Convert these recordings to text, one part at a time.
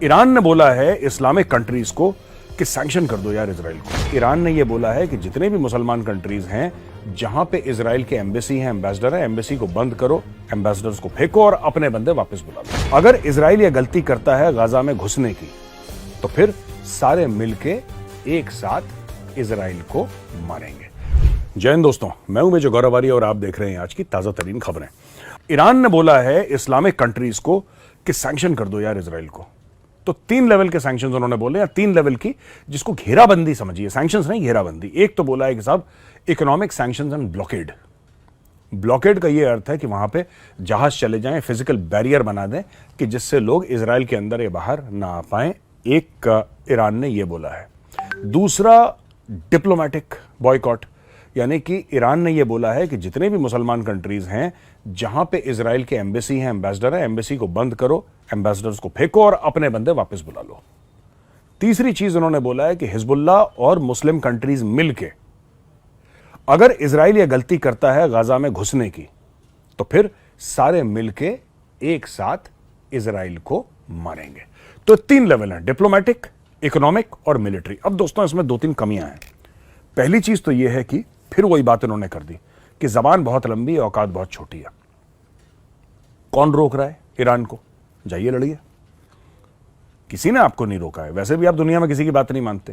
Iran ने बोला है इस्लामिक कंट्रीज को कि सैंक्शन कर दो यार इजराइल को। ईरान ने यह बोला है कि जितने भी मुसलमान कंट्रीज हैं जहां पे इजराइल के एम्बेसी हैं, एम्बेसडर है, एम्बेसी को बंद करो, एम्बेसडर्स को फेंको और अपने बंदे वापस बुला लो। अगर इजराइल ये गलती करता है गाजा में घुसने की, तो फिर सारे मिलके एक साथ इजराइल को मारेंगे। जय हिंद दोस्तों, मैं हूं मेजर गौरवारी और आप देख रहे हैं आज की ताजा तरीन खबरें। ईरान ने बोला है इस्लामिक कंट्रीज को कि सैंक्शन कर दो यार इजराइल को। तो 3 लेवल के सैंक्शंस उन्होंने बोले, या 3 लेवल की, जिसको घेराबंदी समझिए, सैंक्शंस नहीं घेराबंदी। एक तो बोला है कि साहब economic sanctions and blockade. Blockade का यह अर्थ है कि वहां पे जहाज चले जाएं, फिजिकल बैरियर बना दें कि जिससे लोग इजराइल के अंदर या बाहर ना आ पाए। एक ईरान ने यह बोला है। दूसरा डिप्लोमेटिक बॉयकॉट, यानी कि ईरान ने यह बोला है कि जितने भी मुसलमान कंट्रीज हैं जहां पे इजराइल के एम्बेसी हैं, एम्बेसडर है, एम्बेसी को बंद करो, एम्बेसडर्स को फेंको और अपने बंदे वापस बुला लो। तीसरी चीज उन्होंने बोला है कि हिजबुल्लाह और मुस्लिम कंट्रीज मिलके अगर इजराइल यह गलती करता है गाजा में घुसने की, तो फिर सारे मिलके एक साथ इजराइल को मारेंगे। तो 3 लेवल हैं, डिप्लोमेटिक, इकोनॉमिक और मिलिट्री। अब दोस्तों इसमें 2-3 कमियां हैं। पहली चीज तो यह है कि फिर वही बात इन्होंने कर दी कि जबान बहुत लंबी है, औकात बहुत छोटी है। कौन रोक रहा है ईरान को? जाइए लड़िए। किसी ने आपको नहीं रोका है। वैसे भी आप दुनिया में किसी की बात नहीं मानते,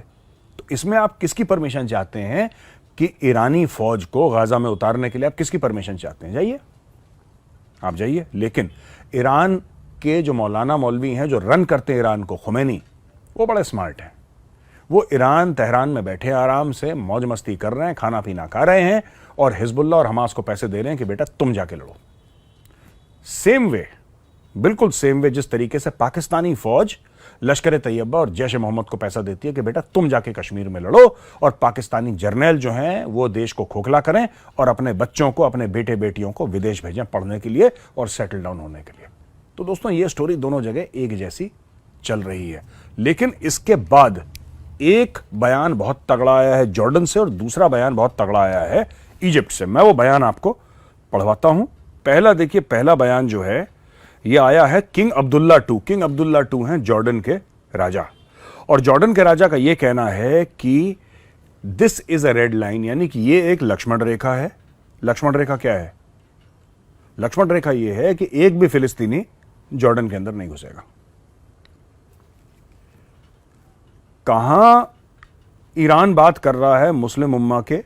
तो इसमें आप किसकी परमिशन चाहते हैं कि ईरानी फौज को गाजा में उतारने के लिए आप किसकी परमिशन चाहते हैं? जाइए, आप जाइए। लेकिन ईरान के जो मौलाना मौलवी हैं जो रन करते हैं ईरान को, खुमैनी, वो बड़े स्मार्ट हैं। वो ईरान तेहरान में बैठे आराम से मौज मस्ती कर रहे हैं, खाना पीना खा रहे हैं और हिजबुल्लाह और हमास को पैसे दे रहे हैं कि बेटा तुम जाके लड़ो। सेम वे, बिल्कुल सेम वे जिस तरीके से पाकिस्तानी फौज लश्कर तैयबा और जैश मोहम्मद को पैसा देती है कि बेटा तुम जाके कश्मीर में लड़ो, और पाकिस्तानी जर्नैल जो हैं वो देश को खोखला करें और अपने बच्चों को, अपने बेटे बेटियों को विदेश भेजें पढ़ने के लिए और सेटल डाउन होने के लिए। तो दोस्तों ये स्टोरी दोनों जगह एक जैसी चल रही है। लेकिन इसके बाद एक बयान बहुत तगड़ा आया है जॉर्डन से और दूसरा बयान बहुत तगड़ा आया है इजिप्ट से। मैं वो बयान आपको पढ़वाता हूं। पहला देखिए, पहला बयान जो है ये आया है King Abdullah II। King Abdullah II हैं जॉर्डन के राजा, और जॉर्डन के राजा का यह कहना है कि this is a red line, यानी कि ये एक लक्ष्मण रेखा है। लक्ष्मण रेखा क्या है? लक्ष्मण रेखा यह है कि एक भी फिलिस्तीनी जॉर्डन के अंदर नहीं घुसेगा। कहां ईरान बात कर रहा है मुस्लिम उम्मा के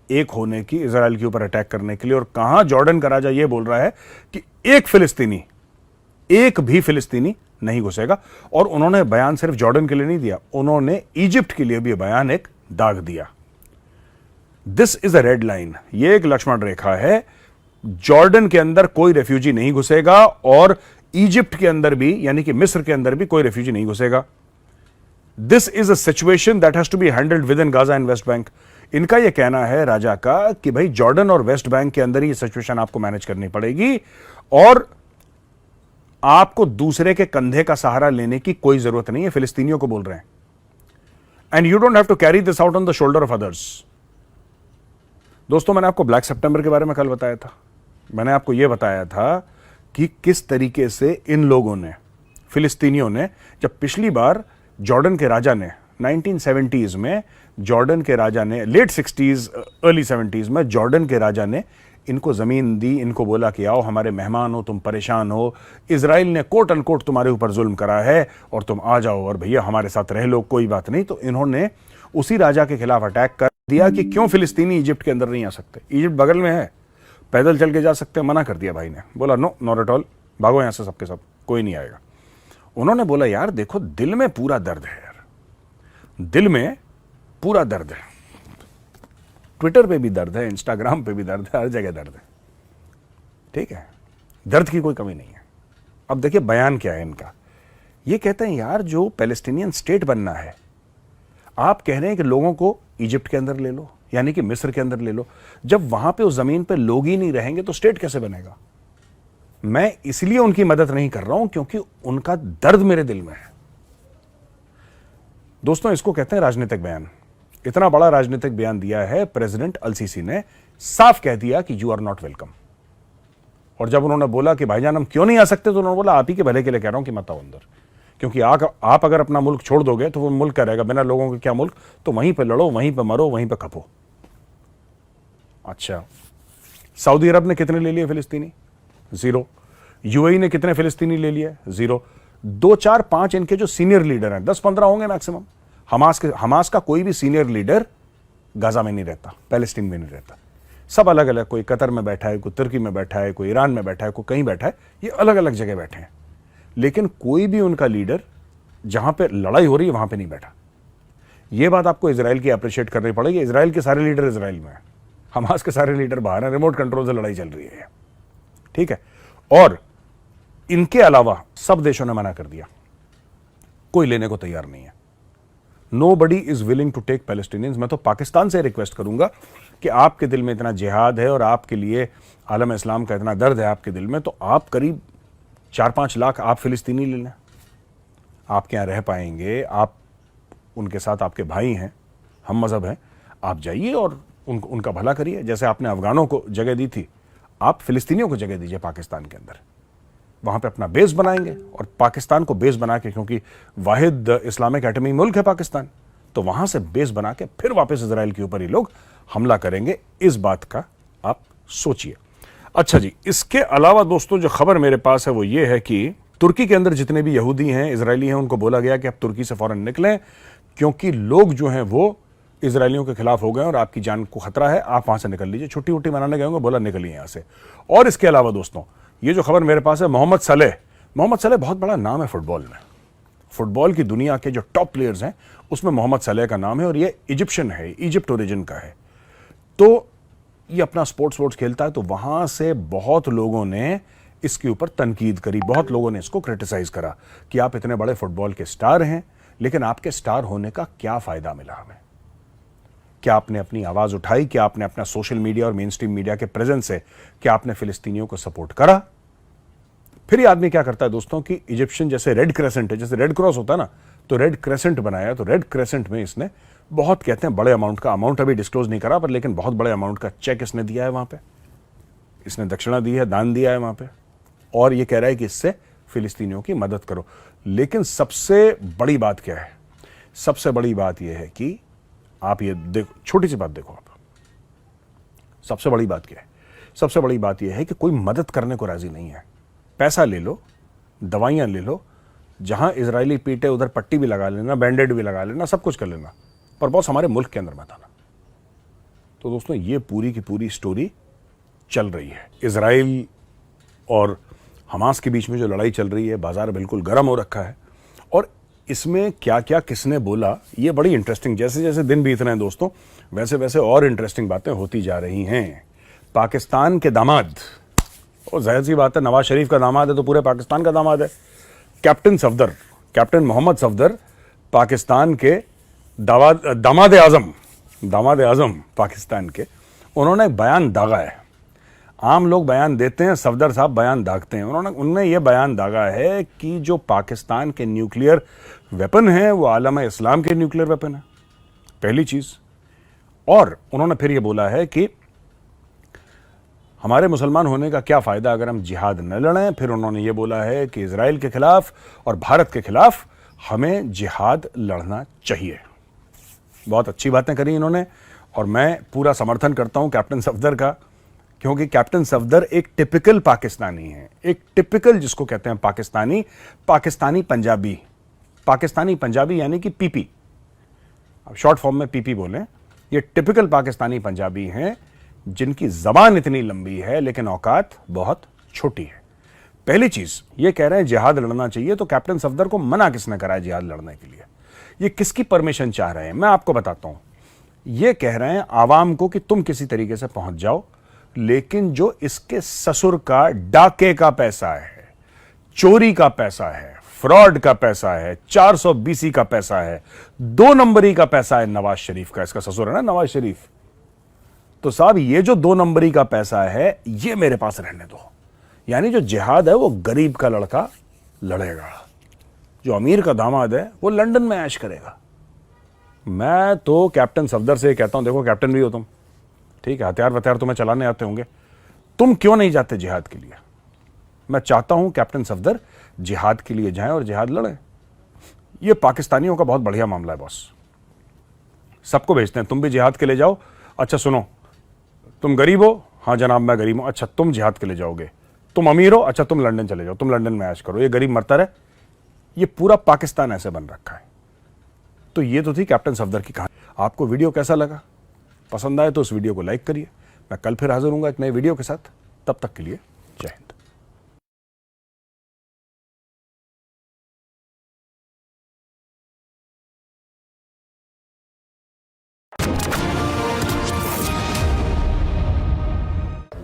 एक होने की, इजराइल के ऊपर अटैक करने के लिए, और कहां जॉर्डन का राजा यह बोल रहा है कि एक भी फिलिस्तीनी नहीं घुसेगा। और उन्होंने बयान सिर्फ जॉर्डन के लिए नहीं दिया, उन्होंने इजिप्ट के लिए भी बयान एक दाग दिया। This is a red line, यह एक लक्ष्मण रेखा है। जॉर्डन के अंदर कोई रेफ्यूजी नहीं घुसेगा और इजिप्ट के अंदर भी, यानी कि मिस्र के अंदर भी कोई रेफ्यूजी नहीं घुसेगा। This is a situation that has to be handled with in Gaza and West Bank. इनका यह कहना है राजा का कि भाई जॉर्डन और वेस्ट बैंक के अंदर ही सिचुएशन आपको मैनेज करनी पड़ेगी और आपको दूसरे के कंधे का सहारा लेने की कोई जरूरत नहीं है। फिलिस्तीनियों को बोल रहे हैं, and you don't have to carry this out on the shoulder of others. दोस्तों मैंने आपको ब्लैक सितंबर के बारे में कल बताया था। मैंने आपको यह बताया था कि किस तरीके से इन लोगों ने, फिलिस्तीनियों ने, जब पिछली बार जॉर्डन के राजा ने 1970s में, जॉर्डन के राजा ने लेट 60s अर्ली 70s में जॉर्डन के राजा ने इनको जमीन दी, इनको बोला कि आओ हमारे मेहमान हो, तुम परेशान हो, इजराइल ने कोट अनकोट तुम्हारे ऊपर जुल्म करा है और तुम आ जाओ और भैया हमारे साथ रह लो, कोई बात नहीं। तो इन्होंने उसी राजा के खिलाफ अटैक कर दिया कि क्यों फिलिस्तीनी इजिप्ट के अंदर नहीं आ सकते, इजिप्ट बगल में है, पैदल चल के जा सकते हैं। मना कर दिया भाई ने, बोला नो, नॉट एट ऑल, भागो यहां से सबके सब, कोई नहीं आएगा। उन्होंने बोला यार देखो दिल में पूरा दर्द है यार, दिल में पूरा दर्द है। ट्विटर पे भी दर्द है, इंस्टाग्राम पे भी दर्द है, हर जगह दर्द है, ठीक है, दर्द की कोई कमी नहीं है। अब देखिए बयान क्या है इनका। ये कहते हैं यार जो पैलेस्टीनियन स्टेट बनना है, आप कह रहे हैं कि लोगों को इजिप्ट के अंदर ले लो, यानी कि मिस्र के अंदर ले लो। जब वहां पे उस जमीन पे लोग ही नहीं रहेंगे तो स्टेट कैसे बनेगा? मैं इसलिए उनकी मदद नहीं कर रहा हूं क्योंकि उनका दर्द मेरे दिल में है। दोस्तों इसको कहते हैं राजनीतिक बयान। इतना बड़ा राजनीतिक बयान दिया है प्रेसिडेंट अल सीसी ने, साफ कह दिया कि यू आर नॉट वेलकम। और जब उन्होंने बोला कि भाईजान हम क्यों नहीं आ सकते, तो उन्होंने बोला आप ही के भले के लिए कह रहा हूं कि मत आओ अंदर, क्योंकि आप अगर अपना मुल्क छोड़ दोगे तो वो मुल्क क्या रहेगा, बिना लोगों के क्या मुल्क। तो वहीं पे लड़ो, वहीं पे मरो, वहीं पे खपो। अच्छा, सऊदी अरब ने कितने ले लिए फिलिस्तीनी? 0। यूएई ने कितने फिलिस्तीनी ले लिए? 0। 2, 4, 5 इनके जो सीनियर लीडर हैं, 10-15 होंगे मैक्सिमम। हमास का कोई भी सीनियर लीडर गाजा में नहीं रहता, पैलेस्टीन में नहीं रहता। सब अलग अलग, कोई कतर में बैठा है, कोई तुर्की में बैठा है, कोई ईरान में बैठा है, कोई कहीं बैठा है, ये अलग अलग जगह बैठे हैं। लेकिन कोई भी उनका लीडर जहां पे लड़ाई हो रही है वहां पे नहीं बैठा। यह बात आपको इजराइल की अप्रिशिएट करनी पड़ेगी। इजराइल के सारे लीडर इजराइल में है, हमास के सारे लीडर बाहर हैं, रिमोट कंट्रोल से लड़ाई चल रही है, ठीक है। और इनके अलावा सब देशों ने मना कर दिया, कोई लेने को तैयार नहीं है। Nobody is willing to take Palestinians। मैं तो पाकिस्तान से रिक्वेस्ट करूंगा कि आपके दिल में इतना जिहाद है और आपके लिए आलम इस्लाम का इतना दर्द है आपके दिल में, तो आप करीब 4-5 लाख आप फिलिस्तीनी ले लें। आपके यहाँ रह पाएंगे, आप उनके साथ, आपके भाई हैं, हम मजहब हैं, आप जाइए और उनका भला करिए। जैसे आपने अफगानों को जगह दी थी, आप फिलिस्तीनियों को जगह दीजिए पाकिस्तान के अंदर। वहां पे अपना बेस बनाएंगे और पाकिस्तान को बेस बना के, क्योंकि वाहिद इस्लामिक एटमी मुल्क है पाकिस्तान, तो वहां से बेस बना के फिर वापस इजराइल के ऊपर ही लोग हमला करेंगे। इस बात का आप सोचिए। अच्छा जी, इसके अलावा दोस्तों जो खबर मेरे पास है वो ये है कि तुर्की के अंदर जितने भी यहूदी हैं, इजरायली हैं, उनको बोला गया कि आप तुर्की से फौरन निकलें, क्योंकि लोग जो हैं वो इजरायलियों के खिलाफ हो गए और आपकी जान को खतरा है, आप वहां से निकल लीजिए। छुट्टी उट्टी मनाने गए होंगे, बोला निकलिए यहां से। और इसके अलावा दोस्तों ये जो खबर मेरे पास है, मोहम्मद सलेह बहुत बड़ा नाम है फुटबॉल में। फुटबॉल की दुनिया के जो टॉप प्लेयर्स हैं उसमें मोहम्मद सलेह का नाम है और ये इजिप्शियन है, इजिप्ट ओरिजिन का है। तो ये अपना स्पोर्ट्स खेलता है, तो वहां से बहुत लोगों ने इसके ऊपर तनकीद करी, बहुत लोगों ने इसको क्रिटिसाइज करा कि आप इतने बड़े फुटबॉल के स्टार हैं, लेकिन आपके स्टार होने का क्या फायदा मिला हमें? क्या आपने अपनी आवाज उठाई? क्या आपने अपना सोशल मीडिया और मेन स्ट्रीम मीडिया के प्रेजेंस से क्या आपने फिलिस्तीनियों को सपोर्ट करा? फिर ये आदमी क्या करता है दोस्तों कि इजिप्शियन जैसे रेड क्रेसेंट है, जैसे रेड क्रॉस होता है ना, तो रेड क्रेसेंट बनाया। तो रेड क्रेसेंट में इसने बहुत, कहते हैं बड़े अमाउंट का, अमाउंट अभी डिस्क्लोज नहीं करा, पर लेकिन बहुत बड़े अमाउंट का चेक इसने दिया है वहां पे, इसने दक्षिणा दी है, दान दिया है वहां पे, और ये कह रहा है कि इससे फिलिस्तीनियों की मदद करो। लेकिन सबसे बड़ी बात क्या है? सबसे बड़ी बात यह है कि आप ये देखो, छोटी सी बात देखो आप, सबसे बड़ी बात क्या है? सबसे बड़ी बात यह है कि कोई मदद करने को राजी नहीं है। पैसा ले लो, दवाइयां ले लो, जहां इजरायली पीटे उधर पट्टी भी लगा लेना, बैंडेड भी लगा लेना, सब कुछ कर लेना, पर बॉस हमारे मुल्क के अंदर मत आना। तो दोस्तों ये पूरी की पूरी स्टोरी चल रही है। इजराइल और हमास के बीच में जो लड़ाई चल रही है, बाजार बिल्कुल गर्म हो रखा है। और इसमें क्या क्या किसने बोला, ये बड़ी इंटरेस्टिंग, जैसे जैसे दिन बीत रहे हैं दोस्तों, वैसे वैसे और इंटरेस्टिंग बातें होती जा रही हैं। पाकिस्तान के दामाद, और जाहिर सी बात है नवाज शरीफ का दामाद है तो पूरे पाकिस्तान का दामाद है, कैप्टन मोहम्मद सफदर, पाकिस्तान के दामाद आजम पाकिस्तान के, उन्होंने एक बयान दागा है। आम लोग बयान देते हैं, सफदर साहब बयान दागते हैं। उन्होंने ये बयान दागा है कि जो पाकिस्तान के न्यूक्लियर वेपन है वो आलम इस्लाम के न्यूक्लियर वेपन है, पहली चीज। और उन्होंने फिर ये बोला है कि हमारे मुसलमान होने का क्या फायदा अगर हम जिहाद न लड़ें। फिर उन्होंने ये बोला है कि इजराइल के खिलाफ और भारत के खिलाफ हमें जिहाद लड़ना चाहिए। बहुत अच्छी बातें करी इन्होंने, और मैं पूरा समर्थन करता हूं कैप्टन सफदर का, क्योंकि कैप्टन सफदर एक टिपिकल पाकिस्तानी है, एक टिपिकल जिसको कहते हैं पाकिस्तानी पंजाबी यानी कि पीपी, अब शॉर्ट फॉर्म में पीपी बोलें। ये टिपिकल पाकिस्तानी पंजाबी हैं जिनकी जबान इतनी लंबी है लेकिन औकात बहुत छोटी है। पहली चीज ये कह रहे हैं जिहाद लड़ना चाहिए, तो कैप्टन सफदर को मना किसने करा है जिहाद लड़ने के लिए? ये किसकी परमिशन चाह रहे हैं? मैं आपको बताता हूं। ये कह रहे हैं आवाम को कि तुम किसी तरीके से पहुंच जाओ, लेकिन जो इसके ससुर का डाके का पैसा है, चोरी का पैसा है, फ्रॉड का पैसा है, 420 का पैसा है, 2 नंबरी का पैसा है नवाज शरीफ का, इसका ससुर है ना नवाज शरीफ, तो साहब ये जो 2 नंबरी का पैसा है ये मेरे पास रहने दो। यानी जो जिहाद है वो गरीब का लड़का लड़ेगा, जो अमीर का दामाद है वो लंदन में ऐश करेगा। मैं तो कैप्टन सफदर से कहता हूं, देखो कैप्टन भी हो तुम, ठीक है, हथियार वथियार तुम्हें चलाने आते होंगे, तुम क्यों नहीं जाते जिहाद के लिए? मैं चाहता हूं कैप्टन सफदर जिहाद के लिए जाएं और जिहाद लड़ें। ये पाकिस्तानियों का बहुत बढ़िया मामला है बॉस। सबको भेजते हैं, तुम भी जिहाद के लिए जाओ। अच्छा सुनो, तुम गरीब हो, हाँ जनाब मैं गरीब हूं, अच्छा तुम जिहाद के लिए जाओगे। तुम अमीर हो, अच्छा तुम लंदन चले जाओ, तुम लंदन में ऐश करो, ये गरीब मरता रहे। ये पूरा पाकिस्तान ऐसे बन रखा है। तो ये तो थी कैप्टन सफदर की कहानी। आपको वीडियो कैसा लगा? पसंद आए तो उस वीडियो को लाइक करिए। मैं कल फिर हाजिर हूंगा एक नए वीडियो के साथ। तब तक के लिए जय हिंद।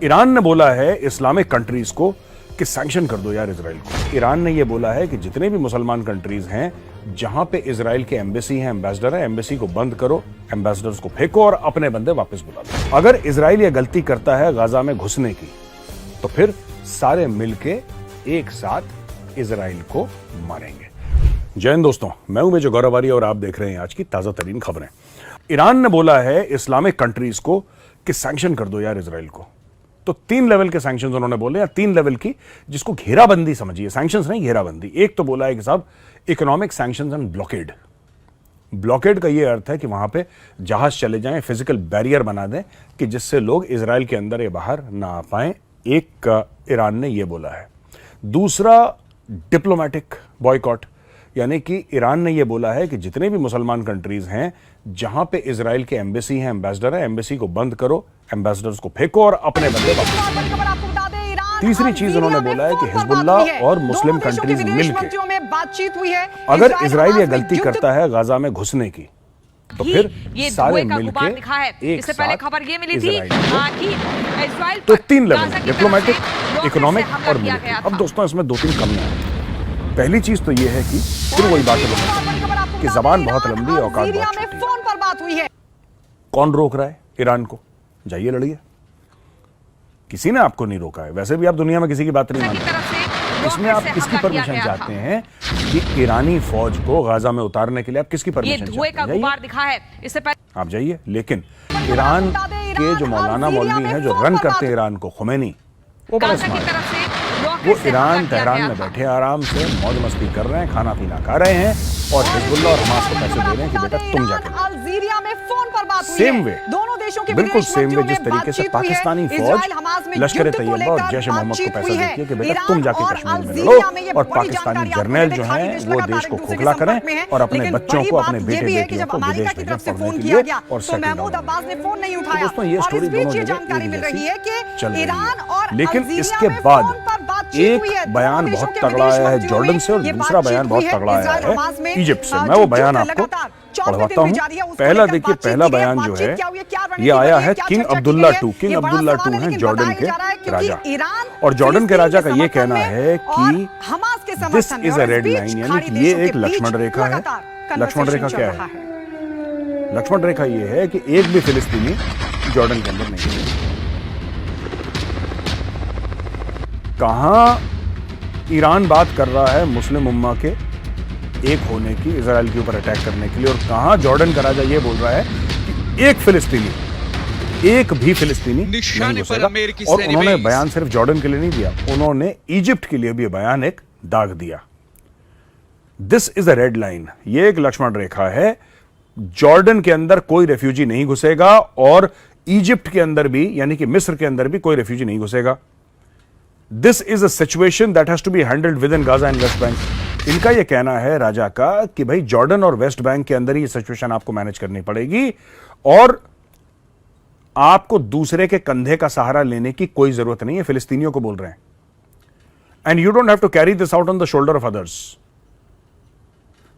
ईरान ने बोला है इस्लामिक कंट्रीज को कि सैंक्शन कर दो यार इजराइल को। ईरान ने यह बोला है कि जितने भी मुसलमान कंट्रीज हैं जहां पे इजराइल के एम्बेसी हैं, एम्बेसडर है, एम्बेसी को बंद करो, एम्बेसडर्स को फेंको और अपने बंदे वापस बुला लो। अगर इजराइल ये गलती करता है गाजा में घुसने की, तो फिर सारे मिलके एक साथ इजराइल को मारेंगे। जय हिंद दोस्तों, मैं हूं मेजर गौरवारी और आप देख रहे हैं आज की ताजा तरीन खबरें। ईरान ने बोला है इस्लामिक कंट्रीज को कि सैंक्शन कर दो यार इजराइल को। तो 3 लेवल के सैंक्शंस उन्होंने बोले, या 3 लेवल की, जिसको घेराबंदी समझिए, सैंक्शंस नहीं घेराबंदी। एक तो बोला है कि साहब economic sanctions and blockade. Blockade का ये अर्थ है कि वहां पे जहाज चले जाएं, फिजिकल बैरियर बना दें कि जिससे लोग इजराइल के अंदर या बाहर ना आ पाए। एक ईरान ने यह बोला है। दूसरा डिप्लोमेटिक बॉयकॉट, यानी कि ईरान ने यह बोला है कि जितने भी मुसलमान कंट्रीज हैं जहां पे इजराइल के एम्बेसी हैं, एम्बेसडर है, एम्बेसी को बंद करो, एम्बेसडर्स को फेंको और अपने बंदे वापस। तीसरी चीज उन्होंने बोला है कि हिजबुल्लाह और मुस्लिम कंट्रीज मिलकर बातचीत हुई है। अगर इजराइल ये गलती करता है गाजा में घुसने की, तो फिर ये सारे मिलके एक इससे पहले खबर ये मिली थी कि इजराइल तो 3 लेवल, डिप्लोमेटिक, इकोनॉमिक और मिलिट्री। अब दोस्तों इसमें 2-3 कमियां हैं। पहली चीज तो ये है कि फिर वही बात है कि जबान बहुत लंबी है, औकात बहुत छोटी है। फोन पर बात हुई है। कौन रोक रहा है ईरान को? जाइए लड़िए। किसी ने आपको नहीं रोका है। वैसे भी आप दुनिया में किसी की बात नहीं मानते। इसमें आप किसकी परमिशन चाहते हैं कि ईरानी फौज को गाजा में उतारने के लिए? आप किसकी परमिशन चाहते हैं? धुएं का गुबार दिखा है इससे पहले आप जाइए। लेकिन ईरान के जो मौलाना मौलवी हैं जो रन करते हैं ईरान को, खुमैनी, वो बड़े स्मार्ट हैं। वो ईरान तेहरान में बैठे आराम से मौज मस्ती कर रहे हैं, खाना पीना खा रहे हैं और हिजबुल्लाह और हमास को पैसे दे रहे हैं कि बेटा तुम जाके। अल्जीरिया में फोन पर बात हुई है। सेम वे, दोनों देशों के बिल्कुल सेम वे जिस तरीके से पाकिस्तानी फौज लश्कर तैयबा और जैश ए मोहम्मद को पैसा देती है कि बेटा तुम जाके कश्मीर में लड़ो, और पाकिस्तानी जर्नल जो हैं वो देश को खोखला करें और अपने बच्चों को, अपने बेटे बेटियों को विदेश भेजें पढ़ने के लिए और सेटल महमूद अब्बास ने फोन नहीं उठाया। दोस्तों ये स्टोरी दोनों जगह जानकारी मिल रही है कि चल रही है। लेकिन इसके बाद एक बयान बहुत तगड़ा आया है जॉर्डन से और दूसरा बयान बहुत तगड़ा आया है इजिप्ट से। मैं वो बयान आपको पढ़वाता हूं। पहला देखिए, पहला बयान जो है ये आया है King Abdullah II। King Abdullah II हैं जॉर्डन के राजा, और जॉर्डन के राजा का ये कहना है कि this is a red line, यानी कि ये एक लक्ष्मण रेखा है। लक्ष्मण रेखा क्या है? लक्ष्मण रेखा ये है कि एक भी फिलिस्तीनी जॉर्डन के अंदर नहीं है। कहां ईरान बात कर रहा है मुस्लिम उम्मा के एक होने की, इजराइल के ऊपर अटैक करने के लिए, और कहां जॉर्डन का राजा ये बोल रहा है कि एक भी फिलिस्तीनी नहीं घुसेगा। और उन्होंने बयान सिर्फ जॉर्डन के लिए नहीं दिया, उन्होंने इजिप्ट के लिए भी बयान एक दाग दिया। This is a red line, ये एक लक्ष्मण रेखा है। जॉर्डन के अंदर कोई रेफ्यूजी नहीं घुसेगा और इजिप्ट के अंदर भी, यानी कि मिस्र के अंदर भी कोई रेफ्यूजी नहीं घुसेगा। This is a situation that has to be handled with in Gaza and West Bank. इनका यह कहना है राजा का कि भाई जॉर्डन और वेस्ट बैंक के अंदर ही सिचुएशन आपको मैनेज करनी पड़ेगी और आपको दूसरे के कंधे का सहारा लेने की कोई जरूरत नहीं है। फिलिस्तीनियों को बोल रहे हैं, and you don't have to carry this out on the shoulder of others.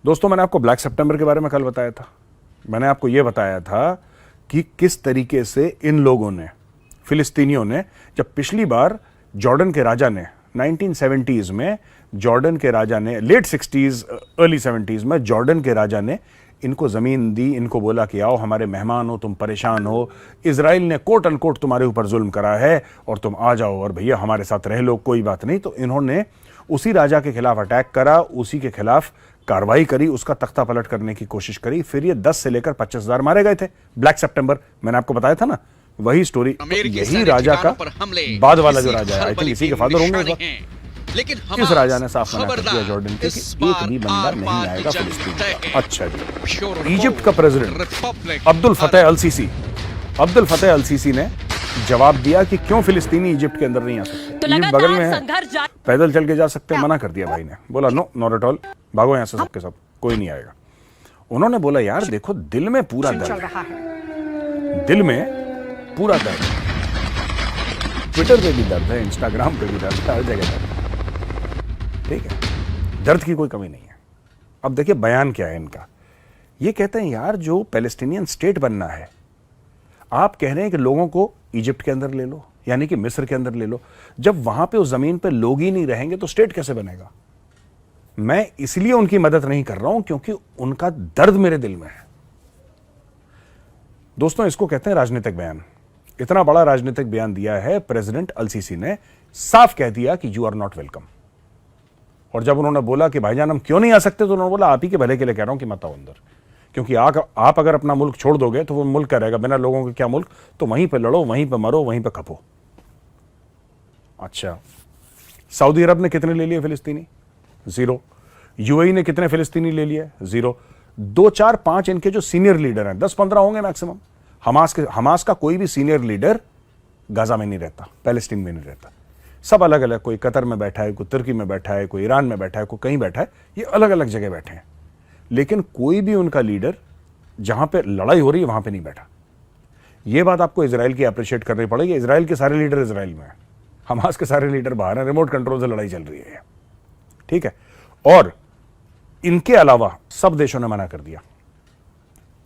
दोस्तों मैंने आपको ब्लैक सितंबर के बारे में कल बताया था। मैंने आपको यह बताया था कि किस तरीके से इन लोगों ने, फिलिस्तीनियों ने, जब पिछली बार जॉर्डन के राजा ने 1970s में, जॉर्डन के राजा ने लेट 60s अर्ली 70s में जॉर्डन के राजा ने इनको जमीन दी, इनको बोला कि आओ हमारे मेहमान हो, तुम परेशान हो, इजराइल ने कोट अनकोट तुम्हारे ऊपर जुल्म करा है और तुम आ जाओ और भैया हमारे साथ रह लो, कोई बात नहीं। तो इन्होंने उसी राजा के खिलाफ अटैक करा, उसी के खिलाफ कार्रवाई करी, उसका तख्ता पलट करने की कोशिश करी। फिर ये 10 से लेकर 25,000 मारे गए थे। ब्लैक सितंबर मैंने आपको बताया था ना, वही स्टोरी। तो यही राजा का बाद वाला जो राजा है, आई थिंक इसी के फादर होंगे, लेकिन इस राजा ने साफ मना कर दिया खबरदार, जॉर्डन के इस कि एक बार भी बंदा आर नहीं पार आएगा की जंग फिलिस्तीन तय का। है। अच्छा जी, श्योर इजिप्ट होप, का प्रेसिडेंट रिपब्लिक अब्दुल फतेह अल सीसी ने जवाब दिया कि क्यों फिलिस्तीनी इजिप्ट के अंदर नहीं आ सकते। तो इजिप्ट बगल में लगातार है, संघर्ष जारी। पैदल चल के जा सकते हैं, मना कर दिया भाई ने। बोला नो, नॉट एट ऑल, भागो यहां से सबके सब, कोई नहीं आएगा। उन्होंने बोला यार देखो, दिल में पूरा चल दर्द रहा है, है। दिल में पूरा दर्द है। ट्विटर पे भी दर्द है, इंस्टाग्राम पे भी दर्द है, हर जगह दर्द है। ठीक है, दर्द की कोई कमी नहीं है। अब देखिए बयान क्या है इनका। ये कहते हैं यार जो पैलेस्टीनियन स्टेट बनना है, आप कह रहे हैं कि लोगों को इजिप्ट के अंदर ले लो, यानी कि मिस्र के अंदर ले लो। जब वहां पे उस जमीन पे लोग ही नहीं रहेंगे तो स्टेट कैसे बनेगा? मैं इसलिए उनकी मदद नहीं कर रहा हूं क्योंकि उनका दर्द मेरे दिल में है। दोस्तों, इसको कहते हैं राजनीतिक बयान। इतना बड़ा राजनीतिक बयान दिया है प्रेसिडेंट अल सीसी ने, साफ कह दिया कि यू आर नॉट वेलकम। और जब उन्होंने बोला कि भाईजान हम क्यों नहीं आ सकते, तो उन्होंने बोला आप ही के भले के लिए कह रहा हूं कि मत आओ अंदर, क्योंकि आप अगर अपना मुल्क छोड़ दोगे तो वो मुल्क क्या रहेगा, बिना लोगों के क्या मुल्क। तो वहीं पे लड़ो, वहीं पे मरो, वहीं पे खपो। अच्छा, सऊदी अरब ने कितने ले लिए फिलिस्तीनी? 0। यूएई ने कितने फिलिस्तीनी ले लिए? 0। 2, 4, 5 इनके जो सीनियर लीडर हैं, 10-15 होंगे मैक्सिमम। हमास का कोई भी सीनियर लीडर गाजा में नहीं रहता, पैलेस्टीन में नहीं रहता। सब अलग अलग, कोई कतर में बैठा है, कोई तुर्की में बैठा है, कोई ईरान में बैठा है, कोई कहीं बैठा है। ये अलग अलग जगह बैठे हैं, लेकिन कोई भी उनका लीडर जहां पे लड़ाई हो रही है वहां पे नहीं बैठा। यह बात आपको इजराइल की अप्रिशिएट करनी पड़ेगी। इजराइल के सारे लीडर इजराइल में है, हमास के सारे लीडर बाहर हैं, रिमोट कंट्रोल से लड़ाई चल रही है। ठीक है, और इनके अलावा सब देशों ने मना कर दिया,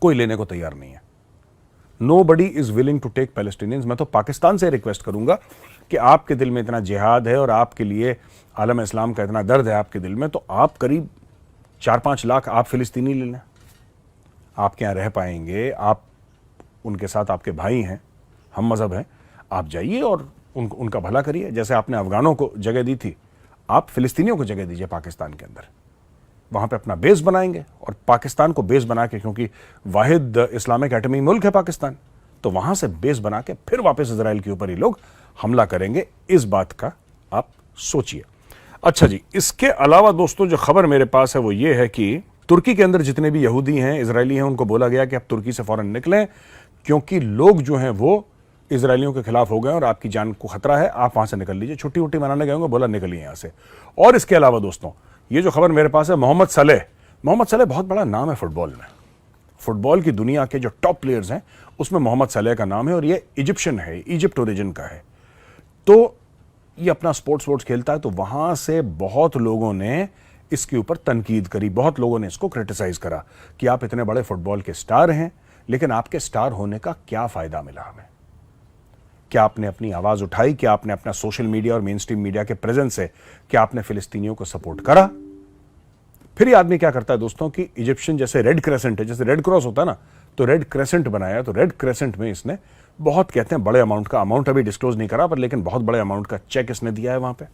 कोई लेने को तैयार नहीं है। Nobody is willing to take Palestinians। मैं तो पाकिस्तान से रिक्वेस्ट करूंगा कि आपके दिल में इतना जिहाद है और आपके लिए आलम इस्लाम का इतना दर्द है आपके दिल में, तो आप करीब 4-5 लाख आप फिलिस्तीनी ले लें। आपके यहाँ रह पाएंगे, आप उनके साथ, आपके भाई हैं, हम मजहब हैं, आप जाइए और उनका भला करिए। जैसे आपने अफगानों को जगह दी थी, आप फिलिस्तीनियों को जगह दीजिए पाकिस्तान के अंदर। वहां पे अपना बेस बनाएंगे और पाकिस्तान को बेस बना के, क्योंकि वाहिद इस्लामिक एटमी मुल्क है पाकिस्तान, तो वहां से बेस बना के फिर वापस इजराइल के ऊपर ही लोग हमला करेंगे। इस बात का आप सोचिए। अच्छा जी, इसके अलावा दोस्तों जो खबर मेरे पास है वो ये है कि तुर्की के अंदर जितने भी यहूदी हैं, इजरायली हैं, उनको बोला गया कि आप तुर्की से फौरन निकलें, क्योंकि लोग जो हैं वो इजरायलियों के खिलाफ हो गए और आपकी जान को खतरा है, आप वहां से निकल लीजिए। छुट्टी वुट्टी मनाने गए होंगे, बोला निकलिए यहां से। और इसके अलावा दोस्तों ये जो खबर मेरे पास है, मोहम्मद सलेह बहुत बड़ा नाम है फुटबॉल में। फुटबॉल की दुनिया के जो टॉप प्लेयर्स हैं उसमें मोहम्मद सलेह का नाम है, और ये इजिप्शियन है, इजिप्ट ओरिजिन का है। तो ये अपना स्पोर्ट्स खेलता है, तो वहां से बहुत लोगों ने इसके ऊपर तनकीद करी, बहुत लोगों ने इसको क्रिटिसाइज करा कि आप इतने बड़े फुटबॉल के स्टार हैं, लेकिन आपके स्टार होने का क्या फायदा मिला हमें? क्या आपने अपनी आवाज उठाई? क्या आपने अपना सोशल मीडिया और मेन स्ट्रीम मीडिया के प्रेजेंस से क्या आपने फिलिस्तीनियों को सपोर्ट करा? फिर ये आदमी क्या करता है दोस्तों कि इजिप्शियन जैसे रेड क्रेसेंट है, जैसे रेड क्रॉस होता है ना, तो रेड क्रेसेंट बनाया। तो रेड क्रेसेंट में इसने बहुत, कहते हैं बड़े अमाउंट का, अमाउंट अभी डिस्क्लोज नहीं करा, पर लेकिन बहुत बड़े अमाउंट का चेक इसने दिया है वहां पे,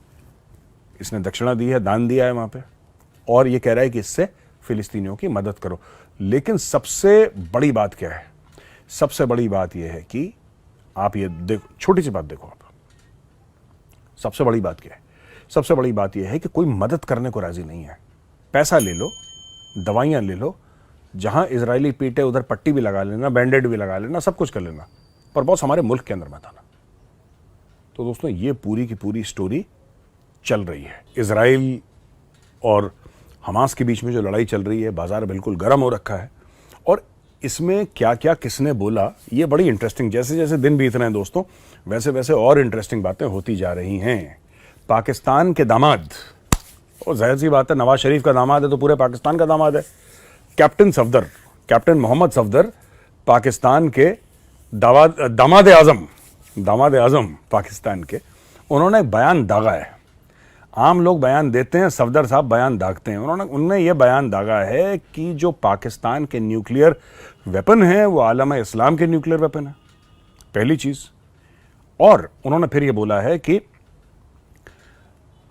इसने दक्षिणा दी है, दान दिया है वहां पे, और ये कह रहा है कि इससे फिलिस्तीनियों की मदद करो। लेकिन सबसे बड़ी बात क्या है? सबसे बड़ी बात यह है कि आप ये देखो, छोटी सी बात देखो आप, सबसे बड़ी बात क्या है? सबसे बड़ी बात यह है कि कोई मदद करने को राजी नहीं है। पैसा ले लो, दवाइयां ले लो, जहां इजरायली पीटे उधर पट्टी भी लगा लेना, बैंडेड भी लगा लेना, सब कुछ कर लेना, पर बॉस हमारे मुल्क के अंदर मत आना। तो दोस्तों ये पूरी की पूरी स्टोरी चल रही है। इजराइल और हमास के बीच में जो लड़ाई चल रही है, बाजार बिल्कुल गर्म हो रखा है, और इसमें क्या क्या किसने बोला ये बड़ी इंटरेस्टिंग, जैसे जैसे दिन बीत रहे हैं दोस्तों वैसे वैसे और इंटरेस्टिंग बातें होती जा रही हैं। पाकिस्तान के दामाद, और जाहिर सी बात है नवाज शरीफ का दामाद है तो पूरे पाकिस्तान का दामाद है, कैप्टन मोहम्मद सफदर पाकिस्तान के दामाद आजम पाकिस्तान के, उन्होंने एक बयान दागा है। आम लोग बयान देते हैं, सफदर साहब बयान दागते हैं। उन्होंने ये बयान दागा है कि जो पाकिस्तान के न्यूक्लियर वेपन है वो आलम इस्लाम के न्यूक्लियर वेपन है, पहली चीज। और उन्होंने फिर ये बोला है कि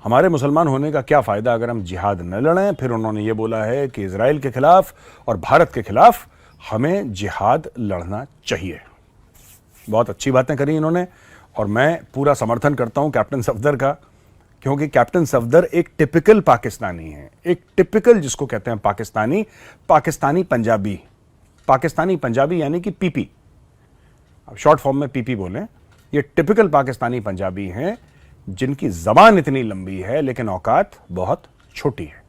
हमारे मुसलमान होने का क्या फायदा अगर हम जिहाद न लड़ें। फिर उन्होंने ये बोला है कि इजराइल के खिलाफ और भारत के खिलाफ हमें जिहाद लड़ना चाहिए। बहुत अच्छी बातें करी इन्होंने, और मैं पूरा समर्थन करता हूं कैप्टन सफदर का क्योंकि कैप्टन सफदर एक टिपिकल पाकिस्तानी है, एक टिपिकल जिसको कहते हैं पाकिस्तानी पंजाबी यानी कि पीपी, अब शॉर्ट फॉर्म में पीपी बोलें। ये टिपिकल पाकिस्तानी पंजाबी हैं जिनकी जबान इतनी लंबी है लेकिन औकात बहुत छोटी है।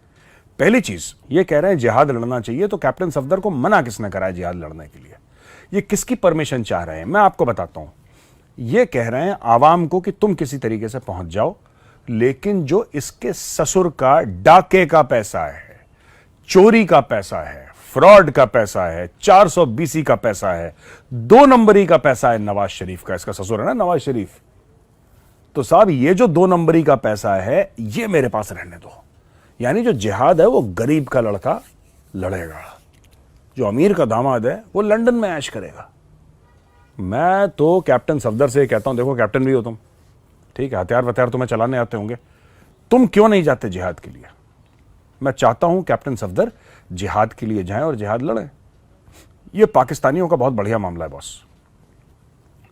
पहली चीज ये कह रहे हैं जिहाद लड़ना चाहिए, तो कैप्टन सफदर को मना किसने करा है जिहाद लड़ने के लिए? ये किसकी परमिशन चाह रहे हैं? मैं आपको बताता हूं। ये कह रहे हैं आवाम को कि तुम किसी तरीके से पहुंच जाओ, लेकिन जो इसके ससुर का डाके का पैसा है, चोरी का पैसा है, फ्रॉड का पैसा है, 420 का पैसा है, 2 नंबरी का पैसा है नवाज शरीफ का, इसका ससुर है ना नवाज शरीफ, तो साहब ये जो 2 नंबरी का पैसा है ये मेरे पास रहने दो। यानी जो जिहाद है वो गरीब का लड़का लड़ेगा, जो अमीर का दामाद है वो लंदन में ऐश करेगा। मैं तो कैप्टन सफदर से कहता हूं, देखो कैप्टन भी हो तुम, ठीक है, हथियार वथियार तुम्हें चलाने आते होंगे, तुम क्यों नहीं जाते जिहाद के लिए? मैं चाहता हूं कैप्टन सफदर जिहाद के लिए जाएं और जिहाद लड़ें। ये पाकिस्तानियों का बहुत बढ़िया मामला है बॉस,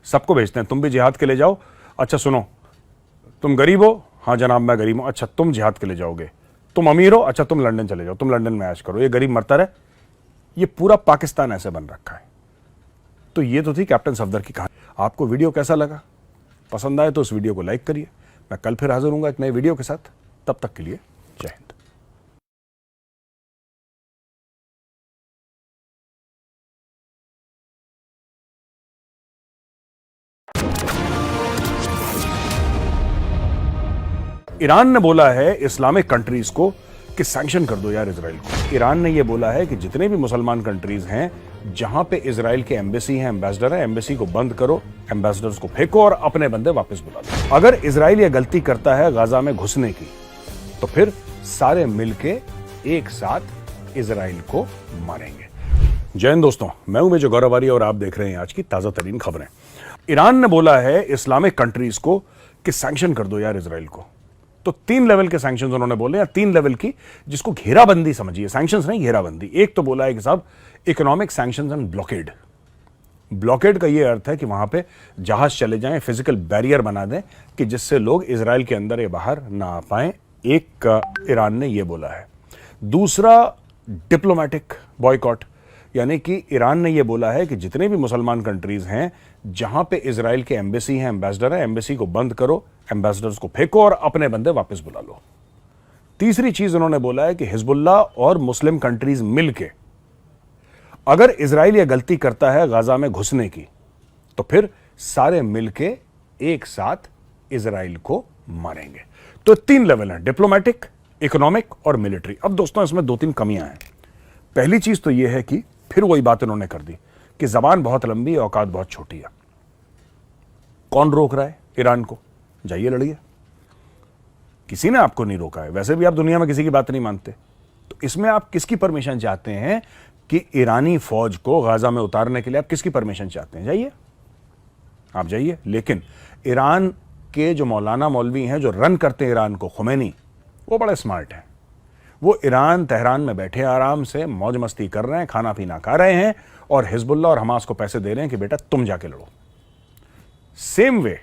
सबको भेजते हैं तुम भी जिहाद के लिए जाओ। अच्छा सुनो, तुम गरीब हो? हाँ जनाब मैं गरीब हूं। अच्छा तुम जिहाद के लिए जाओगे। तुम अमीर हो? अच्छा तुम लंदन चले जाओ, तुम लंदन में ऐश करो, ये गरीब मरता रहे। ये पूरा पाकिस्तान ऐसे बन रखा है। तो ये तो थी कैप्टन सफदर की कहानी। आपको वीडियो कैसा लगा? पसंद आए तो इस वीडियो को लाइक करिए। मैं कल फिर हाजिर हूंगा एक नए वीडियो के साथ, तब तक के लिए जय हिंद। ईरान ने बोला है इस्लामिक कंट्रीज को कि सैंक्शन कर दो यार इजराइल को। ईरान ने यह बोला है कि जितने भी मुसलमान कंट्रीज हैं जहां पे इजराइल के एम्बेसी हैं, एम्बेसडर है, एम्बेसी को बंद करो, एम्बेसडर्स को फेंको और अपने बंदे वापस बुला लो। अगर इजराइल यह गलती करता है गाजा में घुसने की, तो फिर सारे मिलके एक साथ इजराइल को मारेंगे। जय हिंद दोस्तों, मैं हूं मेजर गौरवारी और आप देख रहे हैं आज की ताजा तरीन खबरें। ईरान ने बोला है इस्लामिक कंट्रीज को कि सैंक्शन कर दो यार इजराइल को। तो 3 लेवल के सैंक्शंस उन्होंने बोले, या 3 लेवल की, जिसको घेराबंदी समझिए, सैंक्शंस नहीं घेराबंदी। एक तो बोला है कि साहब economic sanctions and blockade. Blockade का ये अर्थ है कि वहां पे जहाज चले जाएं, फिजिकल बैरियर बना दें कि जिससे लोग इजराइल के अंदर या बाहर ना आ पाए। एक ईरान ने यह बोला है। दूसरा डिप्लोमेटिक बॉयकॉट, यानी कि ईरान ने यह बोला है कि जितने भी मुसलमान कंट्रीज हैं जहां पे इजराइल के एम्बेसी हैं, एम्बेसडर है, एम्बेसी को बंद करो, एम्बेसडर्स को फेंको और अपने बंदे वापस बुला लो। तीसरी चीज उन्होंने बोला है कि हिजबुल्लाह और मुस्लिम कंट्रीज मिलके अगर इजराइल यह गलती करता है गाजा में घुसने की, तो फिर सारे मिलके एक साथ इजराइल को मारेंगे। तो 3 लेवल हैं, डिप्लोमेटिक, इकोनॉमिक और मिलिट्री। अब दोस्तों इसमें 2-3 कमियां हैं। पहली चीज तो यह है कि फिर वही बात उन्होंने कर दी कि जबान बहुत लंबी है, औकात बहुत छोटी है। कौन रोक रहा है ईरान को? जाइए लड़िए, किसी ने आपको नहीं रोका है। वैसे भी आप दुनिया में किसी की बात नहीं मानते, तो इसमें आप किसकी परमिशन चाहते हैं कि ईरानी फौज को गाजा में उतारने के लिए आप किसकी परमिशन चाहते हैं? जाइए, आप जाइए। लेकिन ईरान के जो मौलाना मौलवी हैं जो रन करते हैं ईरान को, खुमैनी, वो बड़े स्मार्ट हैं। वो ईरान तेहरान में बैठे आराम से मौज मस्ती कर रहे हैं, खाना पीना खा रहे हैं और हिजबुल्लाह और हमास को पैसे दे रहे हैं कि बेटा तुम जाके लड़ो। सेम वे,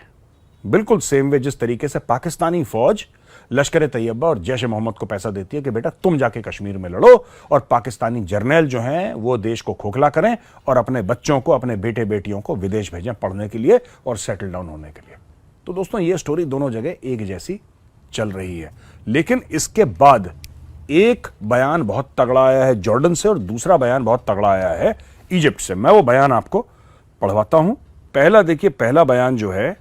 बिल्कुल सेम वे जिस तरीके से पाकिस्तानी फौज लश्कर तैयबा और जैश मोहम्मद को पैसा देती है कि बेटा तुम जाके कश्मीर में लड़ो, और पाकिस्तानी जर्नैल जो हैं वो देश को खोखला करें और अपने बच्चों को, अपने बेटे बेटियों को विदेश भेजें पढ़ने के लिए और सेटल डाउन होने के लिए। तो दोस्तों ये स्टोरी दोनों जगह एक जैसी चल रही है। लेकिन इसके बाद एक बयान बहुत तगड़ा आया है जॉर्डन से और दूसरा बयान बहुत तगड़ा आया है इजिप्ट से। मैं वो बयान आपको पढ़वाता हूं। पहला देखिए, पहला बयान जो है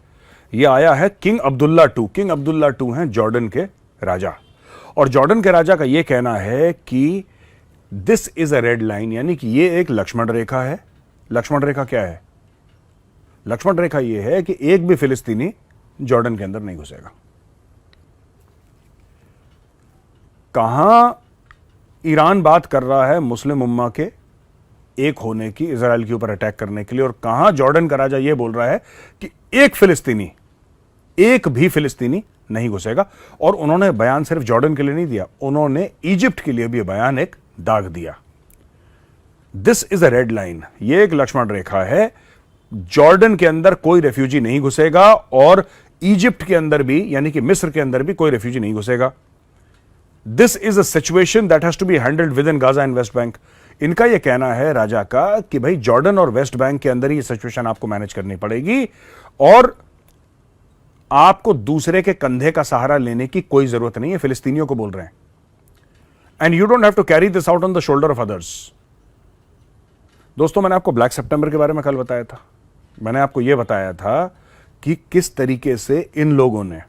ये आया है King Abdullah II। King Abdullah II हैं जॉर्डन के राजा, और जॉर्डन के राजा का ये कहना है कि this is a red line, यानी कि ये एक लक्ष्मण रेखा है। लक्ष्मण रेखा क्या है? लक्ष्मण रेखा ये है कि एक भी फिलिस्तीनी जॉर्डन के अंदर नहीं घुसेगा। कहां ईरान बात कर रहा है मुस्लिम उम्मा के एक होने की, इजराइल के ऊपर अटैक करने के लिए, और कहां जॉर्डन का राजा यह बोल रहा है कि एक भी फिलिस्तीनी नहीं घुसेगा। और उन्होंने बयान सिर्फ जॉर्डन के लिए नहीं दिया, उन्होंने इजिप्ट के लिए भी बयान एक दाग दिया। This is a red line, यह एक लक्ष्मण रेखा है। जॉर्डन के अंदर कोई रेफ्यूजी नहीं घुसेगा और इजिप्ट के अंदर भी यानी कि मिस्र के अंदर भी कोई रेफ्यूजी नहीं घुसेगा। This is a situation that has to be handled with in Gaza and West Bank. इनका यह कहना है राजा का कि भाई जॉर्डन और वेस्ट बैंक के अंदर ही सिचुएशन आपको मैनेज करनी पड़ेगी और आपको दूसरे के कंधे का सहारा लेने की कोई जरूरत नहीं है। फिलिस्तीनियों को बोल रहे हैं, and you don't have to carry this out on the shoulder of others. दोस्तों, मैंने आपको ब्लैक सितंबर के बारे में कल बताया था। मैंने आपको यह बताया था कि किस तरीके से इन लोगों ने,